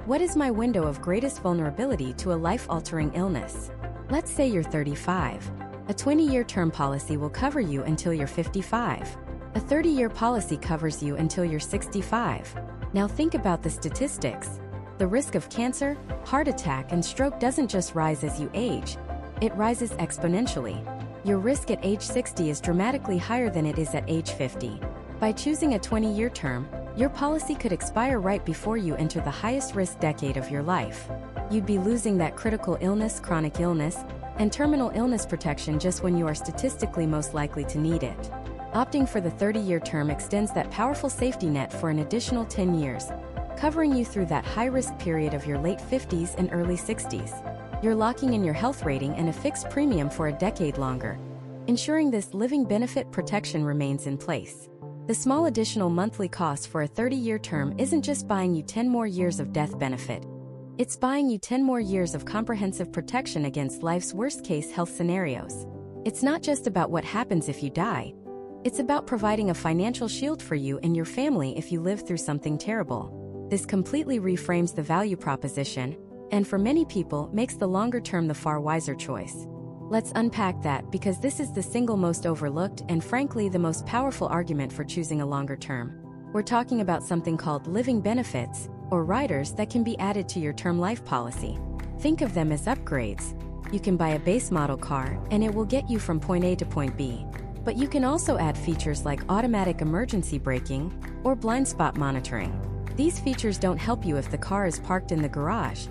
What is my window of greatest vulnerability to a life-altering illness? Let's say you're 35. A 20-year term policy will cover you until you're 55. A 30-year policy covers you until you're 65. Now think about the statistics. The risk of cancer, heart attack, and stroke doesn't just rise as you age. It rises exponentially. Your risk at age 60 is dramatically higher than it is at age 50. By choosing a 20-year term, your policy could expire right before you enter the highest risk decade of your life. You'd be losing that critical illness, chronic illness, and terminal illness protection just when you are statistically most likely to need it. Opting for the 30-year term extends that powerful safety net for an additional 10 years, covering you through that high-risk period of your late 50s and early 60s. You're locking in your health rating and a fixed premium for a decade longer, ensuring this living benefit protection remains in place. The small additional monthly cost for a 30-year term isn't just buying you 10 more years of death benefit. It's buying you 10 more years of comprehensive protection against life's worst-case health scenarios. It's not just about what happens if you die. It's about providing a financial shield for you and your family if you live through something terrible. This completely reframes the value proposition, and for many people, makes the longer term the far wiser choice. Let's unpack that, because this is the single most overlooked and frankly the most powerful argument for choosing a longer term. We're talking about something called living benefits, or riders, that can be added to your term life policy. Think of them as upgrades. You can buy a base model car, and it will get you from point A to point B. But you can also add features like automatic emergency braking or blind spot monitoring. These features don't help you if the car is parked in the garage.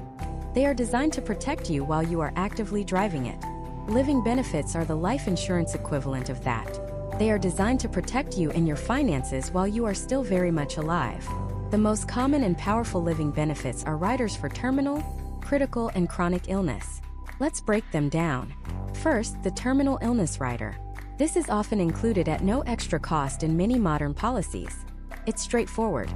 They are designed to protect you while you are actively driving it. Living benefits are the life insurance equivalent of that. They are designed to protect you and your finances while you are still very much alive. The most common and powerful living benefits are riders for terminal, critical, and chronic illness. Let's break them down. First, the terminal illness rider. This is often included at no extra cost in many modern policies. It's straightforward.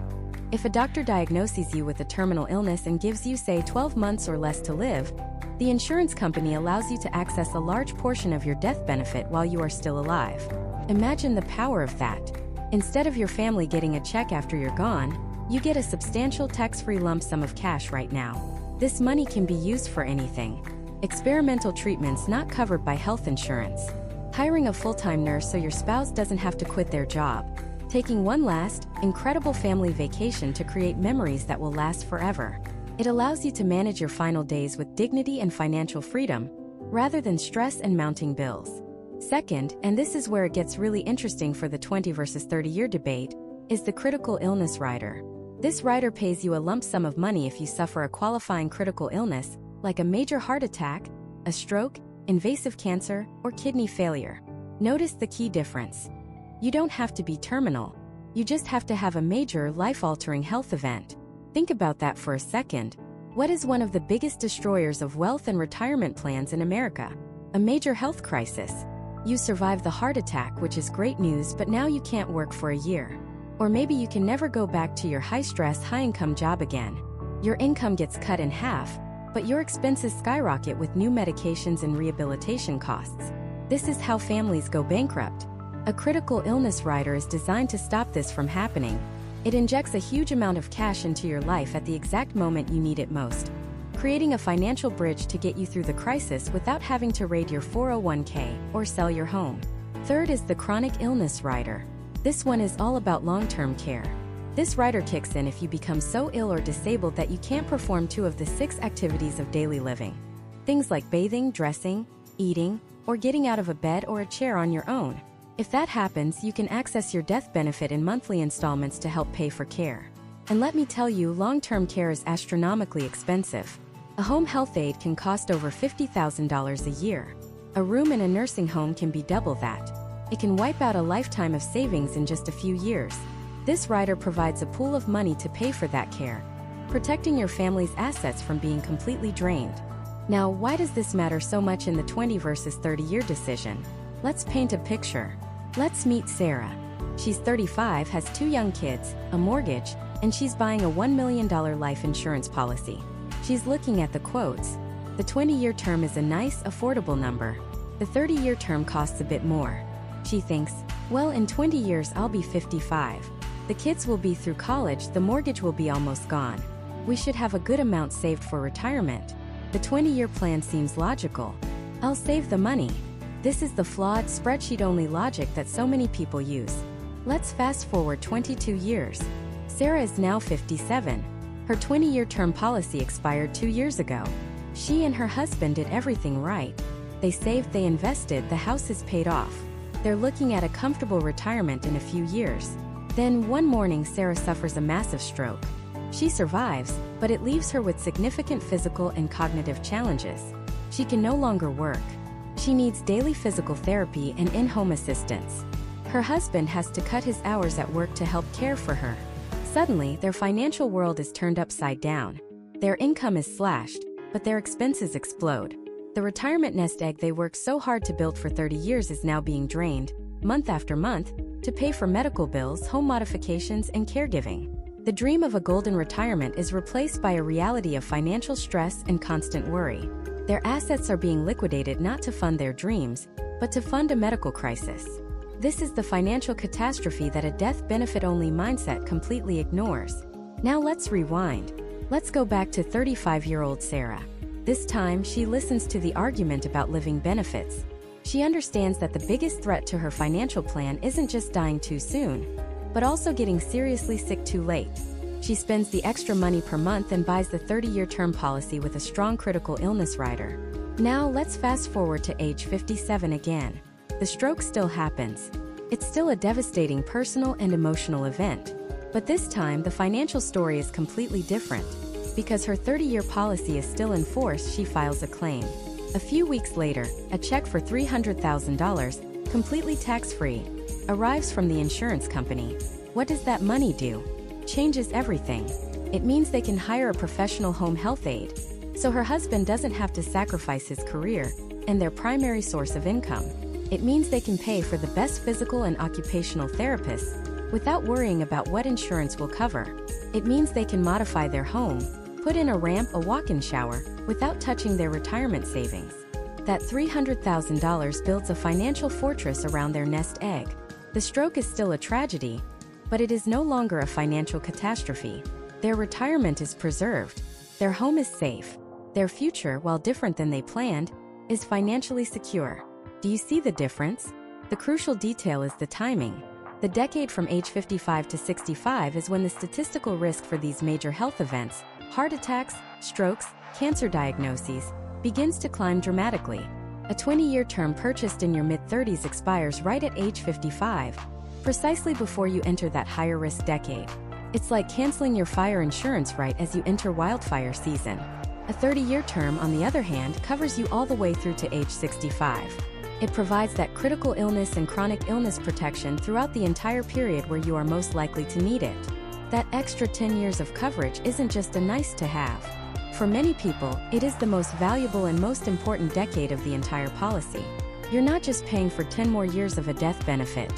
If a doctor diagnoses you with a terminal illness and gives you, say, 12 months or less to live, the insurance company allows you to access a large portion of your death benefit while you are still alive. Imagine the power of that. Instead of your family getting a check after you're gone, you get a substantial tax-free lump sum of cash right now. This money can be used for anything. Experimental treatments not covered by health insurance. Hiring a full-time nurse so your spouse doesn't have to quit their job. Taking one last, incredible family vacation to create memories that will last forever. It allows you to manage your final days with dignity and financial freedom, rather than stress and mounting bills. Second, and this is where it gets really interesting for the 20 versus 30-year debate, is the critical illness rider. This rider pays you a lump sum of money if you suffer a qualifying critical illness, like a major heart attack, a stroke, invasive cancer, or kidney failure. Notice the key difference. You don't have to be terminal. You just have to have a major, life-altering health event. Think about that for a second. What is one of the biggest destroyers of wealth and retirement plans in America? A major health crisis. You survive the heart attack, which is great news, but now you can't work for a year. Or maybe you can never go back to your high-stress, high-income job again. Your income gets cut in half, but your expenses skyrocket with new medications and rehabilitation costs. This is how families go bankrupt. A critical illness rider is designed to stop this from happening. It injects a huge amount of cash into your life at the exact moment you need it most, creating a financial bridge to get you through the crisis without having to raid your 401k or sell your home. Third is the chronic illness rider. This one is all about long-term care. This rider kicks in if you become so ill or disabled that you can't perform 2 of the 6 activities of daily living. Things like bathing, dressing, eating, or getting out of a bed or a chair on your own. If that happens, you can access your death benefit in monthly installments to help pay for care. And let me tell you, long-term care is astronomically expensive. A home health aide can cost over $50,000 a year. A room in a nursing home can be double that. It can wipe out a lifetime of savings in just a few years. This rider provides a pool of money to pay for that care, protecting your family's assets from being completely drained. Now, why does this matter so much in the 20 versus 30-year decision? Let's paint a picture. Let's meet Sarah. She's 35, has 2 young kids, a mortgage, and she's buying a $1 million life insurance policy. She's looking at the quotes. The 20-year term is a nice, affordable number. The 30-year term costs a bit more. She thinks, well, in 20 years I'll be 55. The kids will be through college, the mortgage will be almost gone. We should have a good amount saved for retirement. The 20-year plan seems logical. I'll save the money. This is the flawed, spreadsheet-only logic that so many people use. Let's fast forward 22 years. Sarah is now 57. Her 20-year term policy expired 2 years ago. She and her husband did everything right. They saved, they invested, the house is paid off. They're looking at a comfortable retirement in a few years. Then one morning Sarah suffers a massive stroke. She survives, but it leaves her with significant physical and cognitive challenges. She can no longer work. She needs daily physical therapy and in-home assistance. Her husband has to cut his hours at work to help care for her. Suddenly, their financial world is turned upside down. Their income is slashed, but their expenses explode. The retirement nest egg they worked so hard to build for 30 years is now being drained, month after month, to pay for medical bills, home modifications, and caregiving. The dream of a golden retirement is replaced by a reality of financial stress and constant worry. Their assets are being liquidated not to fund their dreams, but to fund a medical crisis. This is the financial catastrophe that a death benefit-only mindset completely ignores. Now let's rewind. Let's go back to 35-year-old Sarah. This time, she listens to the argument about living benefits. She understands that the biggest threat to her financial plan isn't just dying too soon, but also getting seriously sick too late. She spends the extra money per month and buys the 30-year term policy with a strong critical illness rider. Now let's fast forward to age 57 again. The stroke still happens. It's still a devastating personal and emotional event. But this time, the financial story is completely different. Because her 30-year policy is still in force, she files a claim. A few weeks later, a check for $300,000, completely tax-free, arrives from the insurance company. What does that money do? Changes everything. It means they can hire a professional home health aide, so her husband doesn't have to sacrifice his career and their primary source of income. It means they can pay for the best physical and occupational therapists without worrying about what insurance will cover. It means they can modify their home, put in a ramp, a walk-in shower, without touching their retirement savings. That $300,000 builds a financial fortress around their nest egg. The stroke is still a tragedy, but it is no longer a financial catastrophe. Their retirement is preserved. Their home is safe. Their future, while different than they planned, is financially secure. Do you see the difference? The crucial detail is the timing. The decade from age 55 to 65 is when the statistical risk for these major health events, heart attacks, strokes, cancer diagnoses, begins to climb dramatically. A 20-year term purchased in your mid-30s expires right at age 55, precisely before you enter that higher-risk decade. It's like canceling your fire insurance right as you enter wildfire season. A 30-year term, on the other hand, covers you all the way through to age 65. It provides that critical illness and chronic illness protection throughout the entire period where you are most likely to need it. That extra 10 years of coverage isn't just a nice-to-have. For many people, it is the most valuable and most important decade of the entire policy. You're not just paying for 10 more years of a death benefit.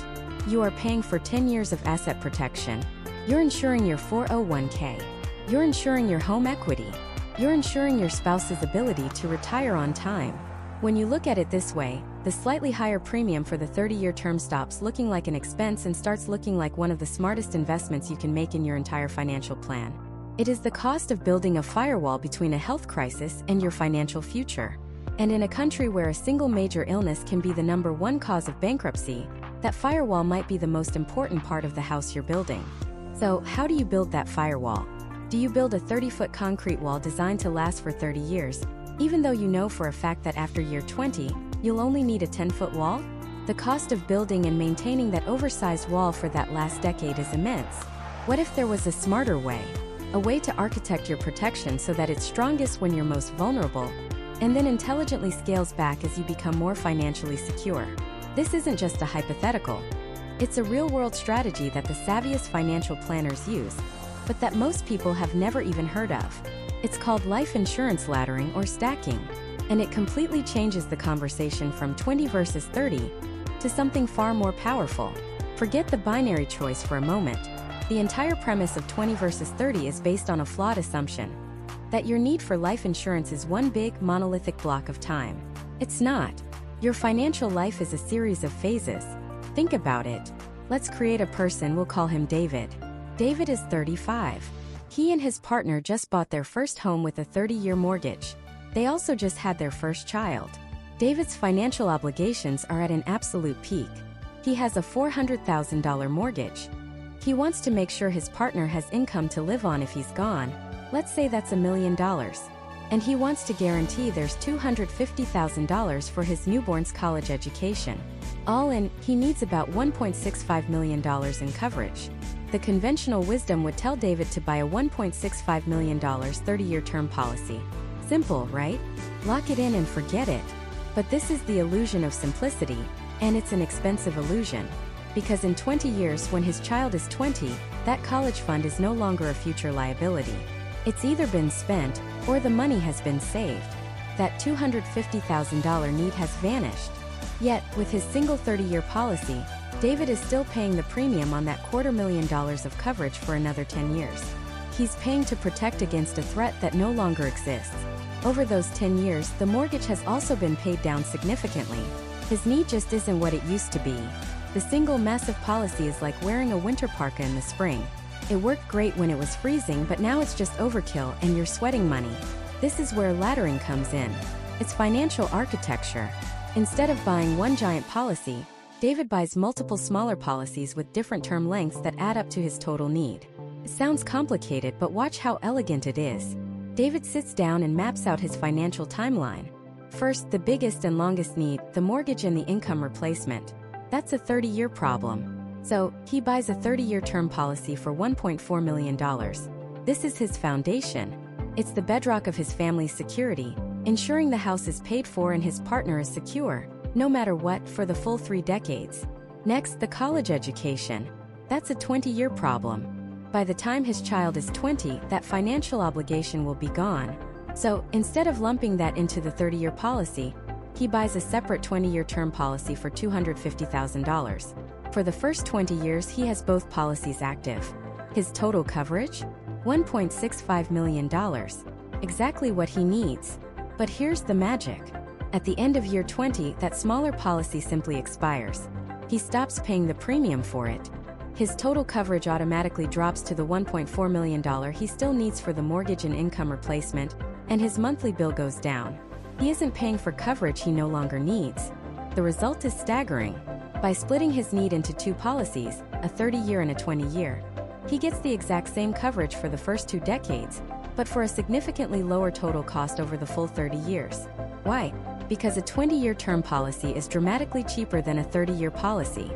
You are paying for 10 years of asset protection. You're insuring your 401k. You're insuring your home equity. You're insuring your spouse's ability to retire on time. When you look at it this way, the slightly higher premium for the 30-year term stops looking like an expense and starts looking like one of the smartest investments you can make in your entire financial plan. It is the cost of building a firewall between a health crisis and your financial future. And in a country where a single major illness can be the #1 cause of bankruptcy, that firewall might be the most important part of the house you're building. So, how do you build that firewall? Do you build a 30-foot concrete wall designed to last for 30 years, even though you know for a fact that after year 20, you'll only need a 10-foot wall? The cost of building and maintaining that oversized wall for that last decade is immense. What if there was a smarter way? A way to architect your protection so that it's strongest when you're most vulnerable, and then intelligently scales back as you become more financially secure. This isn't just a hypothetical. It's a real-world strategy that the savviest financial planners use, but that most people have never even heard of. It's called life insurance laddering or stacking, and it completely changes the conversation from 20 versus 30 to something far more powerful. Forget the binary choice for a moment. The entire premise of 20 versus 30 is based on a flawed assumption that your need for life insurance is one big, monolithic block of time. It's not. Your financial life is a series of phases. Think about it. Let's create a person, we'll call him David. David is 35. He and his partner just bought their first home with a 30-year mortgage. They also just had their first child. David's financial obligations are at an absolute peak. He has a $400,000 mortgage. He wants to make sure his partner has income to live on if he's gone. Let's say that's $1 million. And he wants to guarantee there's $250,000 for his newborn's college education. All in, he needs about $1.65 million in coverage. The conventional wisdom would tell David to buy a $1.65 million 30-year term policy. Simple, right? Lock it in and forget it. But this is the illusion of simplicity, and it's an expensive illusion. Because in 20 years, when his child is 20, that college fund is no longer a future liability. It's either been spent, or the money has been saved. That $250,000 need has vanished. Yet, with his single 30-year policy, David is still paying the premium on that $250,000 of coverage for another 10 years. He's paying to protect against a threat that no longer exists. Over those 10 years, the mortgage has also been paid down significantly. His need just isn't what it used to be. The single massive policy is like wearing a winter parka in the spring. It worked great when it was freezing, but now it's just overkill and you're sweating money. This is where laddering comes in. It's financial architecture. Instead of buying one giant policy, David buys multiple smaller policies with different term lengths that add up to his total need. It sounds complicated, but watch how elegant it is. David sits down and maps out his financial timeline. First, the biggest and longest need, the mortgage and the income replacement. That's a 30-year problem. So, he buys a 30-year term policy for $1.4 million. This is his foundation. It's the bedrock of his family's security, ensuring the house is paid for and his partner is secure, no matter what, for the full 3 decades. Next, the college education. That's a 20-year problem. By the time his child is 20, that financial obligation will be gone. So, instead of lumping that into the 30-year policy, he buys a separate 20-year term policy for $250,000. For the first 20 years, he has both policies active. His total coverage? $1.65 million. Exactly what he needs. But here's the magic. At the end of year 20, that smaller policy simply expires. He stops paying the premium for it. His total coverage automatically drops to the $1.4 million he still needs for the mortgage and income replacement, and his monthly bill goes down. He isn't paying for coverage he no longer needs. The result is staggering. By splitting his need into 2 policies, a 30-year and a 20-year, he gets the exact same coverage for the first 2 decades, but for a significantly lower total cost over the full 30 years. Why? Because a 20-year term policy is dramatically cheaper than a 30-year policy.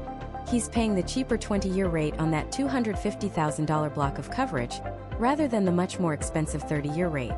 He's paying the cheaper 20-year rate on that $250,000 block of coverage, rather than the much more expensive 30-year rate.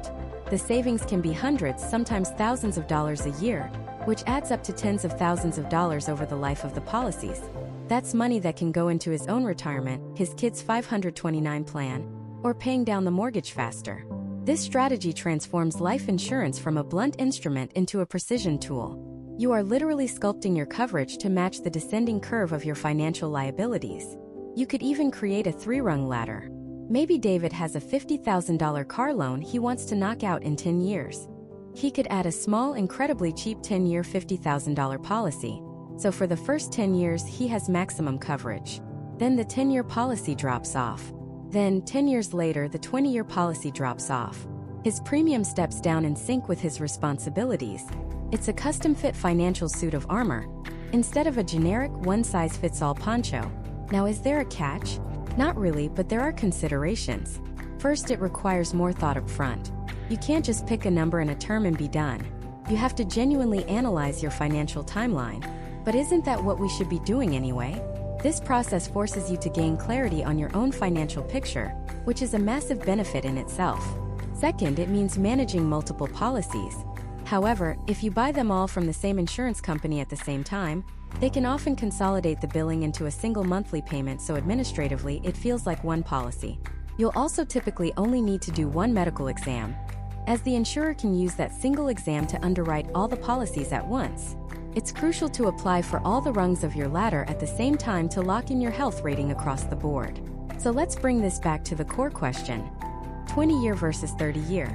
The savings can be hundreds, sometimes thousands of dollars a year, which adds up to tens of thousands of dollars over the life of the policies. That's money that can go into his own retirement, his kid's 529 plan, or paying down the mortgage faster. This strategy transforms life insurance from a blunt instrument into a precision tool. You are literally sculpting your coverage to match the descending curve of your financial liabilities. You could even create a 3-rung ladder. Maybe David has a $50,000 car loan he wants to knock out in 10 years. He could add a small, incredibly cheap 10-year $50,000 policy. So for the first 10 years, he has maximum coverage. Then the 10-year policy drops off. Then, 10 years later, the 20-year policy drops off. His premium steps down in sync with his responsibilities. It's a custom-fit financial suit of armor, instead of a generic one-size-fits-all poncho. Now, is there a catch? Not really, but there are considerations. First, it requires more thought up front. You can't just pick a number and a term and be done. You have to genuinely analyze your financial timeline. But isn't that what we should be doing anyway? This process forces you to gain clarity on your own financial picture, which is a massive benefit in itself. Second, it means managing multiple policies. However, if you buy them all from the same insurance company at the same time, they can often consolidate the billing into a single monthly payment, so administratively it feels like one policy. You'll also typically only need to do one medical exam, as the insurer can use that single exam to underwrite all the policies at once. It's crucial to apply for all the rungs of your ladder at the same time to lock in your health rating across the board. So let's bring this back to the core question: 20-year versus 30-year.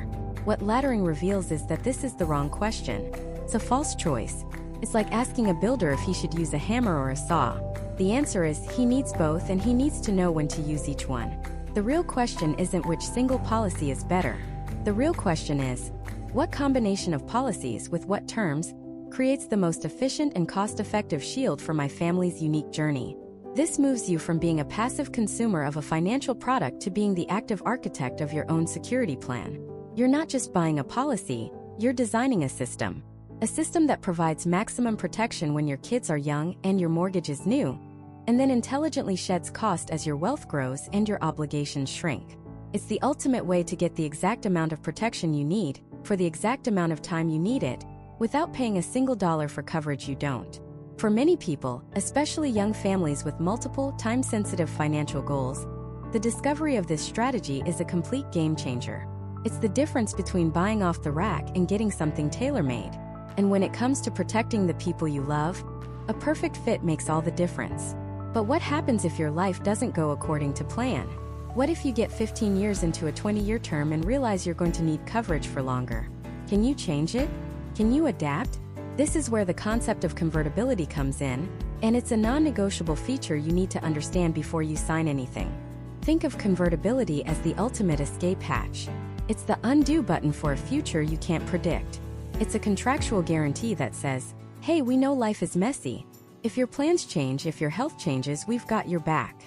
What laddering reveals is that this is the wrong question. It's a false choice. It's like asking a builder if he should use a hammer or a saw. The answer is he needs both, and he needs to know when to use each one. The real question isn't which single policy is better. The real question is, what combination of policies with what terms creates the most efficient and cost-effective shield for my family's unique journey? This moves you from being a passive consumer of a financial product to being the active architect of your own security plan. You're not just buying a policy, you're designing a system. A system that provides maximum protection when your kids are young and your mortgage is new, and then intelligently sheds cost as your wealth grows and your obligations shrink. It's the ultimate way to get the exact amount of protection you need, for the exact amount of time you need it, without paying a single dollar for coverage you don't. For many people, especially young families with multiple, time-sensitive financial goals, the discovery of this strategy is a complete game changer. It's the difference between buying off the rack and getting something tailor-made. And when it comes to protecting the people you love, a perfect fit makes all the difference. But what happens if your life doesn't go according to plan? What if you get 15 years into a 20-year term and realize you're going to need coverage for longer? Can you change it? Can you adapt? This is where the concept of convertibility comes in, and it's a non-negotiable feature you need to understand before you sign anything. Think of convertibility as the ultimate escape hatch. It's the undo button for a future you can't predict. It's a contractual guarantee that says, hey, we know life is messy. If your plans change, if your health changes, we've got your back.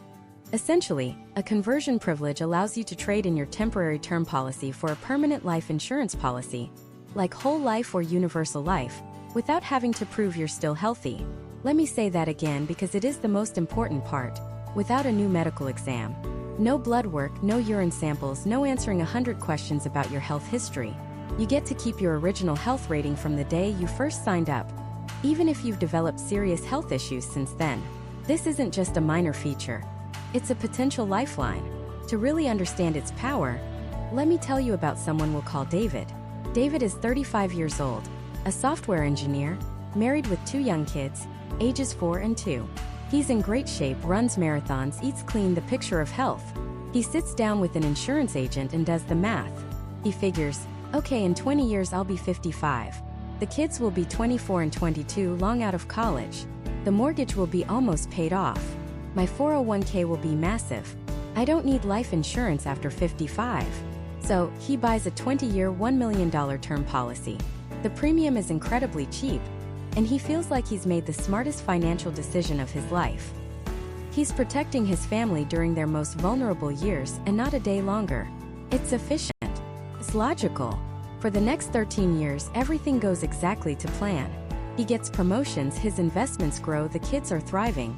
Essentially, a conversion privilege allows you to trade in your temporary term policy for a permanent life insurance policy, like whole life or universal life, without having to prove you're still healthy. Let me say that again because it is the most important part. Without a new medical exam. No blood work, no urine samples, no answering 100 questions about your health history. You get to keep your original health rating from the day you first signed up, even if you've developed serious health issues since then. This isn't just a minor feature. It's a potential lifeline. To really understand its power, let me tell you about someone we'll call David. David is 35 years old, a software engineer, married with 2 young kids, ages 4 and 2. He's in great shape, runs marathons, eats clean, the picture of health. He sits down with an insurance agent and does the math. He figures, okay, in 20 years I'll be 55. The kids will be 24 and 22, long out of college. The mortgage will be almost paid off. My 401k will be massive. I don't need life insurance after 55. So, he buys a 20-year, $1 million term policy. The premium is incredibly cheap, and he feels like he's made the smartest financial decision of his life. He's protecting his family during their most vulnerable years and not a day longer. It's efficient. It's logical. For the next 13 years, everything goes exactly to plan. He gets promotions, his investments grow, the kids are thriving.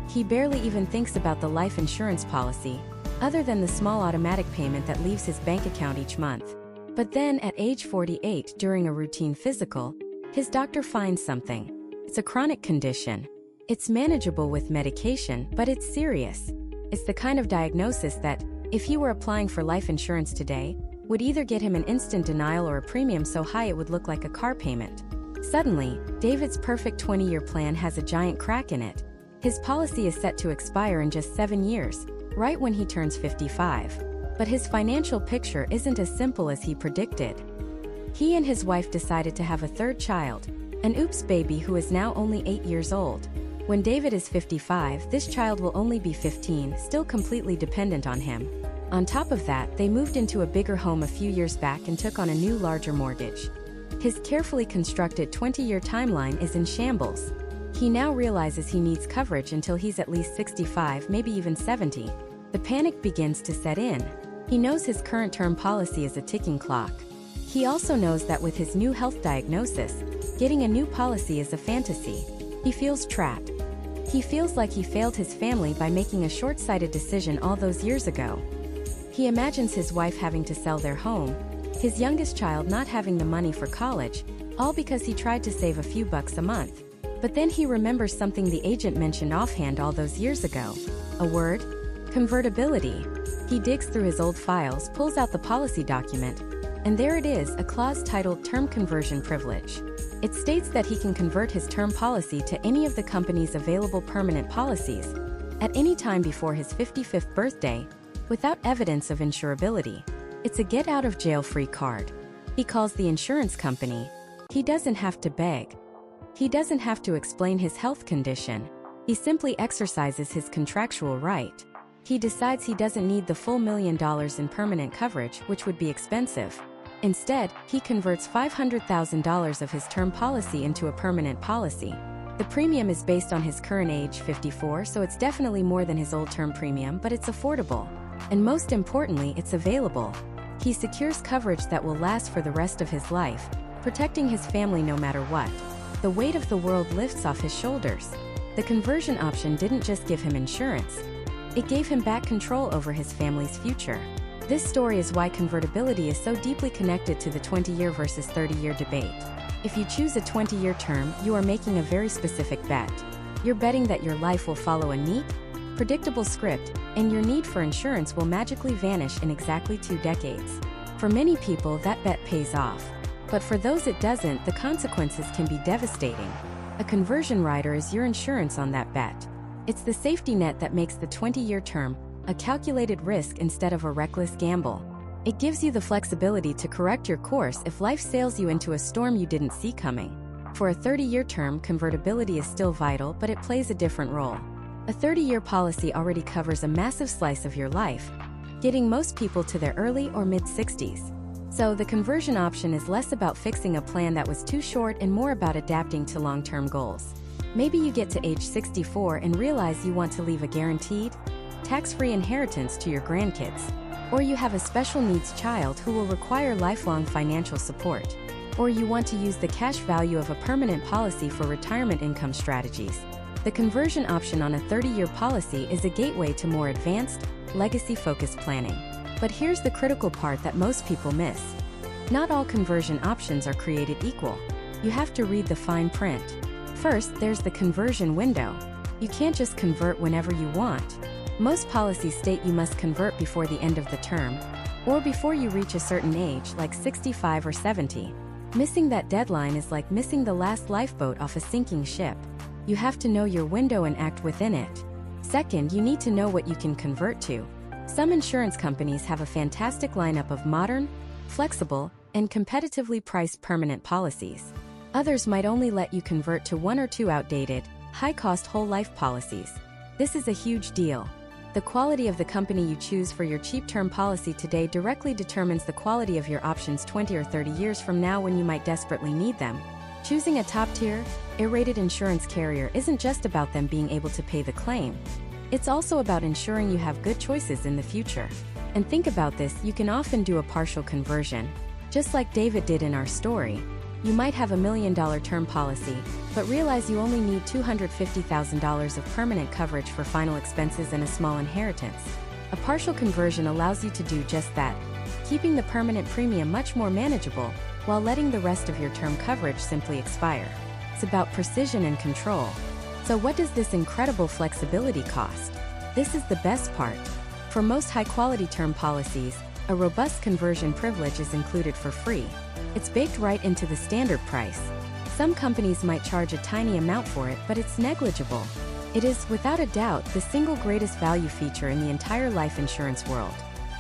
He barely even thinks about the life insurance policy, other than the small automatic payment that leaves his bank account each month. But then, at age 48, during a routine physical, his doctor finds something. It's a chronic condition. It's manageable with medication, but it's serious. It's the kind of diagnosis that, if he were applying for life insurance today, would either get him an instant denial or a premium so high it would look like a car payment. Suddenly, David's perfect 20-year plan has a giant crack in it. His policy is set to expire in just 7 years, right when he turns 55. But his financial picture isn't as simple as he predicted. He and his wife decided to have a third child, an oops baby who is now only 8 years old. When David is 55, this child will only be 15, still completely dependent on him. On top of that, they moved into a bigger home a few years back and took on a new, larger mortgage. His carefully constructed 20-year timeline is in shambles. He now realizes he needs coverage until he's at least 65, maybe even 70. The panic begins to set in. He knows his current term policy is a ticking clock. He also knows that with his new health diagnosis, getting a new policy is a fantasy. He feels trapped. He feels like he failed his family by making a short-sighted decision all those years ago. He imagines his wife having to sell their home, his youngest child not having the money for college, all because he tried to save a few bucks a month. But then he remembers something the agent mentioned offhand all those years ago. A word? Convertibility. He digs through his old files, pulls out the policy document, and there it is, a clause titled Term Conversion Privilege. It states that he can convert his term policy to any of the company's available permanent policies at any time before his 55th birthday, without evidence of insurability. It's a get-out-of-jail-free card. He calls the insurance company. He doesn't have to beg. He doesn't have to explain his health condition. He simply exercises his contractual right. He decides he doesn't need the full $1 million in permanent coverage, which would be expensive. Instead, he converts $500,000 of his term policy into a permanent policy. The premium is based on his current age, 54, so it's definitely more than his old term premium, but it's affordable. And most importantly, it's available. He secures coverage that will last for the rest of his life, protecting his family no matter what. The weight of the world lifts off his shoulders. The conversion option didn't just give him insurance. It gave him back control over his family's future. This story is why convertibility is so deeply connected to the 20-year versus 30-year debate. If you choose a 20-year term, you are making a very specific bet. You're betting that your life will follow a neat, predictable script, and your need for insurance will magically vanish in exactly 2 decades. For many people, that bet pays off. But for those it doesn't, the consequences can be devastating. A conversion rider is your insurance on that bet. It's the safety net that makes the 20-year term a calculated risk instead of a reckless gamble. It gives you the flexibility to correct your course if life sails you into a storm you didn't see coming. For a 30-year term, convertibility is still vital, but it plays a different role. A 30-year policy already covers a massive slice of your life, getting most people to their early or mid-60s. So the conversion option is less about fixing a plan that was too short and more about adapting to long-term goals. Maybe you get to age 64 and realize you want to leave a guaranteed, tax-free inheritance to your grandkids. Or you have a special needs child who will require lifelong financial support. Or you want to use the cash value of a permanent policy for retirement income strategies. The conversion option on a 30-year policy is a gateway to more advanced, legacy-focused planning. But here's the critical part that most people miss. Not all conversion options are created equal. You have to read the fine print. First, there's the conversion window. You can't just convert whenever you want. Most policies state you must convert before the end of the term, or before you reach a certain age, like 65 or 70. Missing that deadline is like missing the last lifeboat off a sinking ship. You have to know your window and act within it. Second, you need to know what you can convert to. Some insurance companies have a fantastic lineup of modern, flexible, and competitively priced permanent policies. Others might only let you convert to 1 or 2 outdated, high-cost whole-life policies. This is a huge deal. The quality of the company you choose for your cheap term policy today directly determines the quality of your options 20 or 30 years from now when you might desperately need them. Choosing a top-tier, A-rated insurance carrier isn't just about them being able to pay the claim. It's also about ensuring you have good choices in the future. And think about this, you can often do a partial conversion. Just like David did in our story. You might have $1 million term policy, but realize you only need $250,000 of permanent coverage for final expenses and a small inheritance. A partial conversion allows you to do just that, keeping the permanent premium much more manageable, while letting the rest of your term coverage simply expire. It's about precision and control. So what does this incredible flexibility cost? This is the best part. For most high-quality term policies, a robust conversion privilege is included for free. It's baked right into the standard price. Some companies might charge a tiny amount for it, but it's negligible. It is, without a doubt, the single greatest value feature in the entire life insurance world.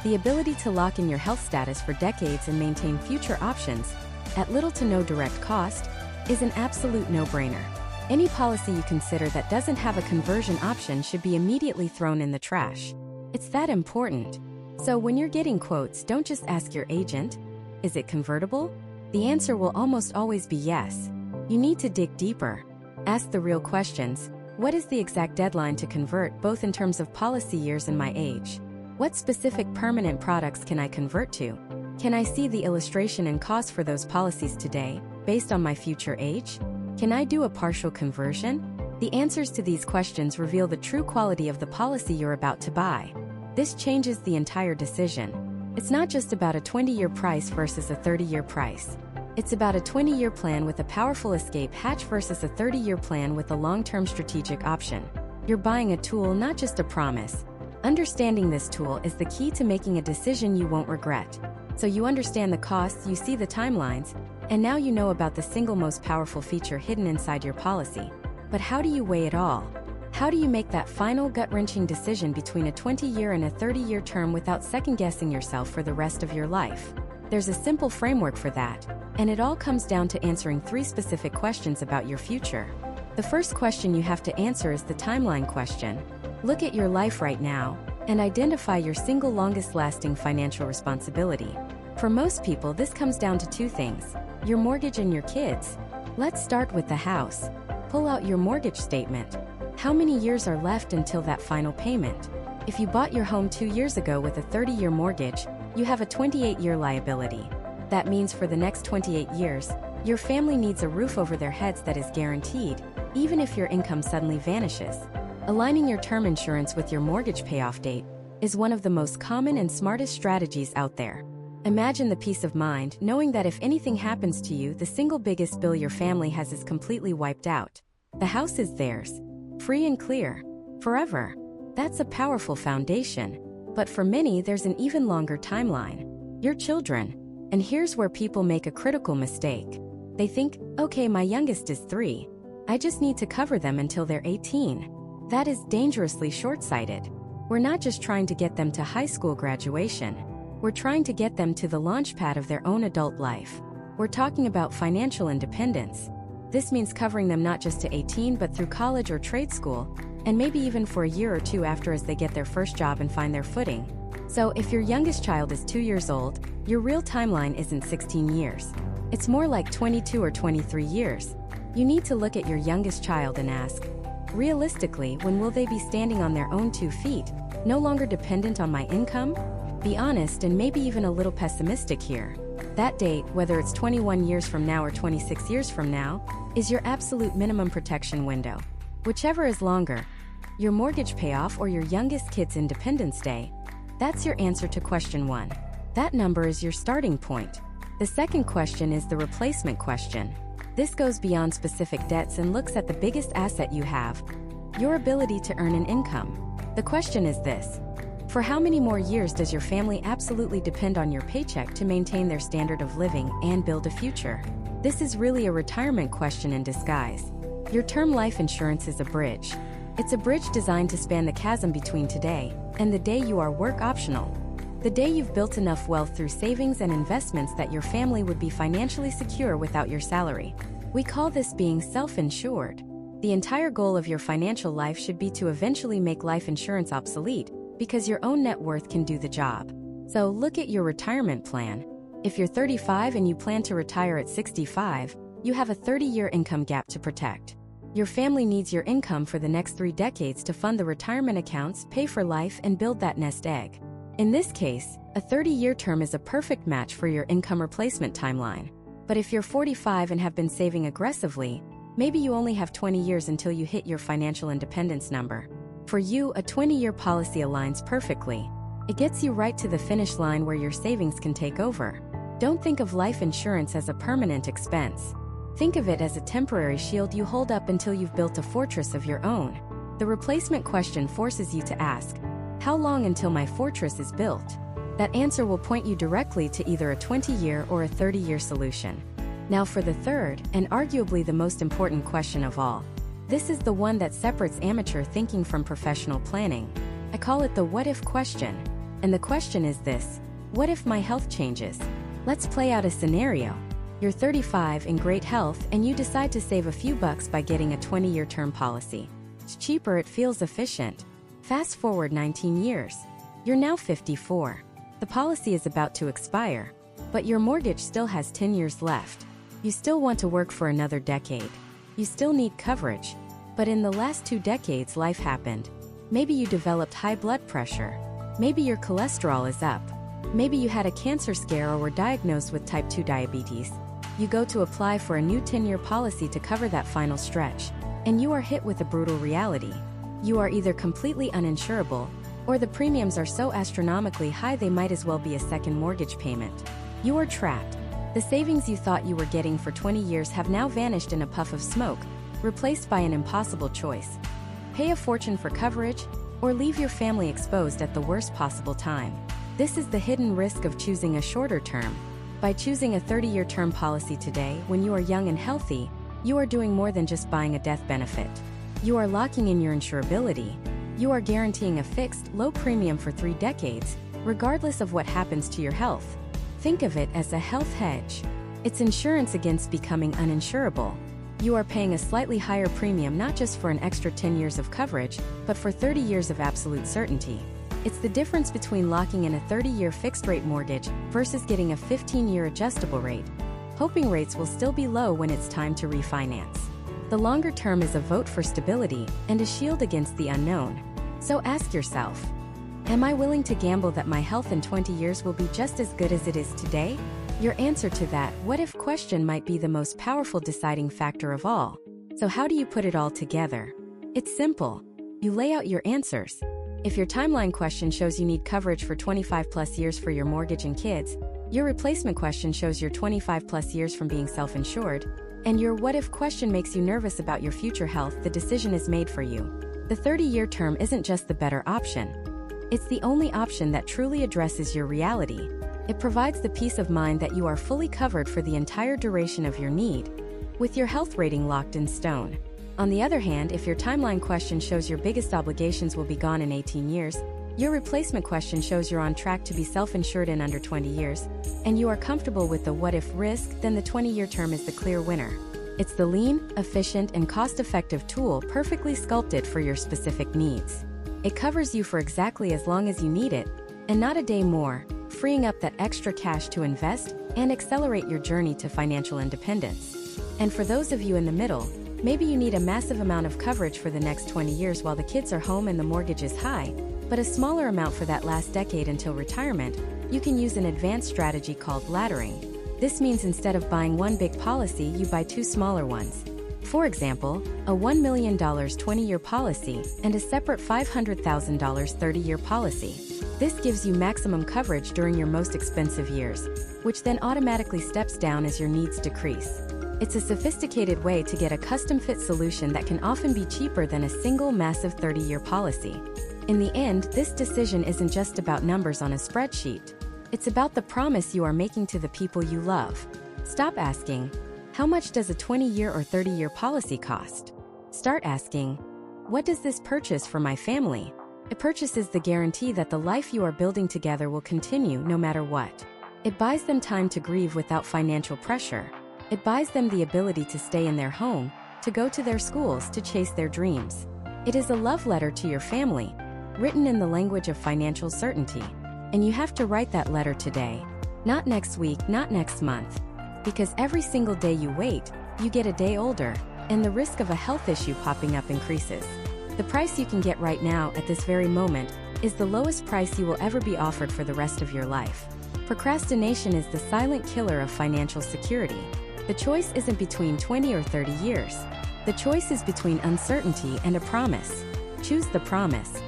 The ability to lock in your health status for decades and maintain future options, at little to no direct cost, is an absolute no-brainer. Any policy you consider that doesn't have a conversion option should be immediately thrown in the trash. It's that important. So when you're getting quotes, don't just ask your agent, is it convertible? The answer will almost always be yes. You need to dig deeper. Ask the real questions. What is the exact deadline to convert, both in terms of policy years and my age? What specific permanent products can I convert to? Can I see the illustration and cost for those policies today, based on my future age? Can I do a partial conversion? The answers to these questions reveal the true quality of the policy you're about to buy. This changes the entire decision. It's not just about a 20-year price versus a 30-year price. It's about a 20-year plan with a powerful escape hatch versus a 30-year plan with a long-term strategic option. You're buying a tool, not just a promise. Understanding this tool is the key to making a decision you won't regret. So you understand the costs, you see the timelines, and now you know about the single most powerful feature hidden inside your policy. But how do you weigh it all? How do you make that final gut-wrenching decision between a 20-year and a 30-year term without second-guessing yourself for the rest of your life? There's a simple framework for that, and it all comes down to answering 3 specific questions about your future. The first question you have to answer is the timeline question. Look at your life right now and identify your single longest-lasting financial responsibility. For most people, this comes down to 2 things: your mortgage and your kids. Let's start with the house. Pull out your mortgage statement. How many years are left until that final payment? If you bought your home 2 years ago with a 30-year mortgage, you have a 28-year liability. That means for the next 28 years, your family needs a roof over their heads that is guaranteed, even if your income suddenly vanishes. Aligning your term insurance with your mortgage payoff date is one of the most common and smartest strategies out there. Imagine the peace of mind knowing that if anything happens to you, the single biggest bill your family has is completely wiped out. The house is theirs, free and clear, forever. That's a powerful foundation. But for many, there's an even longer timeline: your children. And here's where people make a critical mistake. They think, okay, my youngest is 3. I just need to cover them until they're 18. That is dangerously short-sighted. We're not just trying to get them to high school graduation. We're trying to get them to the launchpad of their own adult life. We're talking about financial independence. This means covering them not just to 18 but through college or trade school, and maybe even for a year or 2 after, as they get their first job and find their footing. So if your youngest child is 2 years old, your real timeline isn't 16 years. It's more like 22 or 23 years. You need to look at your youngest child and ask, realistically, when will they be standing on their own 2 feet, no longer dependent on my income? Be honest and maybe even a little pessimistic here. That date, whether it's 21 years from now or 26 years from now, is your absolute minimum protection window. Whichever is longer, your mortgage payoff or your youngest kid's Independence Day, that's your answer to question 1. That number is your starting point. The second question is the replacement question. This goes beyond specific debts and looks at the biggest asset you have: your ability to earn an income. The question is this: for how many more years does your family absolutely depend on your paycheck to maintain their standard of living and build a future? This is really a retirement question in disguise. Your term life insurance is a bridge. It's a bridge designed to span the chasm between today and the day you are work optional. The day you've built enough wealth through savings and investments that your family would be financially secure without your salary. We call this being self-insured. The entire goal of your financial life should be to eventually make life insurance obsolete, because your own net worth can do the job. So look at your retirement plan. If you're 35 and you plan to retire at 65, you have a 30-year income gap to protect. Your family needs your income for the next 3 decades to fund the retirement accounts, pay for life, and build that nest egg. In this case, a 30-year term is a perfect match for your income replacement timeline. But if you're 45 and have been saving aggressively, maybe you only have 20 years until you hit your financial independence number. For you, a 20-year policy aligns perfectly. It gets you right to the finish line where your savings can take over. Don't think of life insurance as a permanent expense. Think of it as a temporary shield you hold up until you've built a fortress of your own. The replacement question forces you to ask, how long until my fortress is built? That answer will point you directly to either a 20-year or a 30-year solution. Now for the third, and arguably the most important question of all. This is the one that separates amateur thinking from professional planning. I call it the what-if question. And the question is this: what if my health changes? Let's play out a scenario. You're 35 in great health and you decide to save a few bucks by getting a 20-year term policy. It's cheaper, it feels efficient. Fast forward 19 years. You're now 54. The policy is about to expire, but your mortgage still has 10 years left. You still want to work for another decade. You still need coverage. But in the last 2 decades, life happened. Maybe you developed high blood pressure. Maybe your cholesterol is up. Maybe you had a cancer scare or were diagnosed with type 2 diabetes. You go to apply for a new 10-year policy to cover that final stretch, and you are hit with a brutal reality. You are either completely uninsurable, or the premiums are so astronomically high they might as well be a second mortgage payment. You are trapped. The savings you thought you were getting for 20 years have now vanished in a puff of smoke, replaced by an impossible choice. Pay a fortune for coverage, or leave your family exposed at the worst possible time. This is the hidden risk of choosing a shorter term. By choosing a 30-year term policy today, when you are young and healthy, you are doing more than just buying a death benefit. You are locking in your insurability. You are guaranteeing a fixed, low premium for 3 decades, regardless of what happens to your health. Think of it as a health hedge. It's insurance against becoming uninsurable. You are paying a slightly higher premium not just for an extra 10 years of coverage, but for 30 years of absolute certainty. It's the difference between locking in a 30-year fixed-rate mortgage versus getting a 15-year adjustable rate, hoping rates will still be low when it's time to refinance. The longer term is a vote for stability and a shield against the unknown. So ask yourself, am I willing to gamble that my health in 20 years will be just as good as it is today? Your answer to that what-if question might be the most powerful deciding factor of all. So how do you put it all together? It's simple. You lay out your answers. If your timeline question shows you need coverage for 25+ years for your mortgage and kids, your replacement question shows you're 25+ years from being self-insured, and your what-if question makes you nervous about your future health, the decision is made for you. The 30-year term isn't just the better option. It's the only option that truly addresses your reality. It provides the peace of mind that you are fully covered for the entire duration of your need, with your health rating locked in stone. On the other hand, if your timeline question shows your biggest obligations will be gone in 18 years, your replacement question shows you're on track to be self-insured in under 20 years, and you are comfortable with the what-if risk, then the 20-year term is the clear winner. It's the lean, efficient, and cost-effective tool perfectly sculpted for your specific needs. It covers you for exactly as long as you need it, and not a day more, freeing up that extra cash to invest and accelerate your journey to financial independence. And for those of you in the middle, maybe you need a massive amount of coverage for the next 20 years while the kids are home and the mortgage is high, but a smaller amount for that last decade until retirement. You can use an advanced strategy called laddering. This means instead of buying one big policy, you buy 2 smaller ones. For example, a $1 million 20-year policy and a separate $500,000 30-year policy. This gives you maximum coverage during your most expensive years, which then automatically steps down as your needs decrease. It's a sophisticated way to get a custom-fit solution that can often be cheaper than a single massive 30-year policy. In the end, this decision isn't just about numbers on a spreadsheet. It's about the promise you are making to the people you love. Stop asking, how much does a 20-year or 30-year policy cost? Start asking, what does this purchase for my family? It purchases the guarantee that the life you are building together will continue no matter what. It buys them time to grieve without financial pressure. It buys them the ability to stay in their home, to go to their schools, to chase their dreams. It is a love letter to your family, written in the language of financial certainty. And you have to write that letter today. Not next week, not next month. Because every single day you wait, you get a day older, and the risk of a health issue popping up increases. The price you can get right now, at this very moment, is the lowest price you will ever be offered for the rest of your life. Procrastination is the silent killer of financial security. The choice isn't between 20 or 30 years. The choice is between uncertainty and a promise. Choose the promise.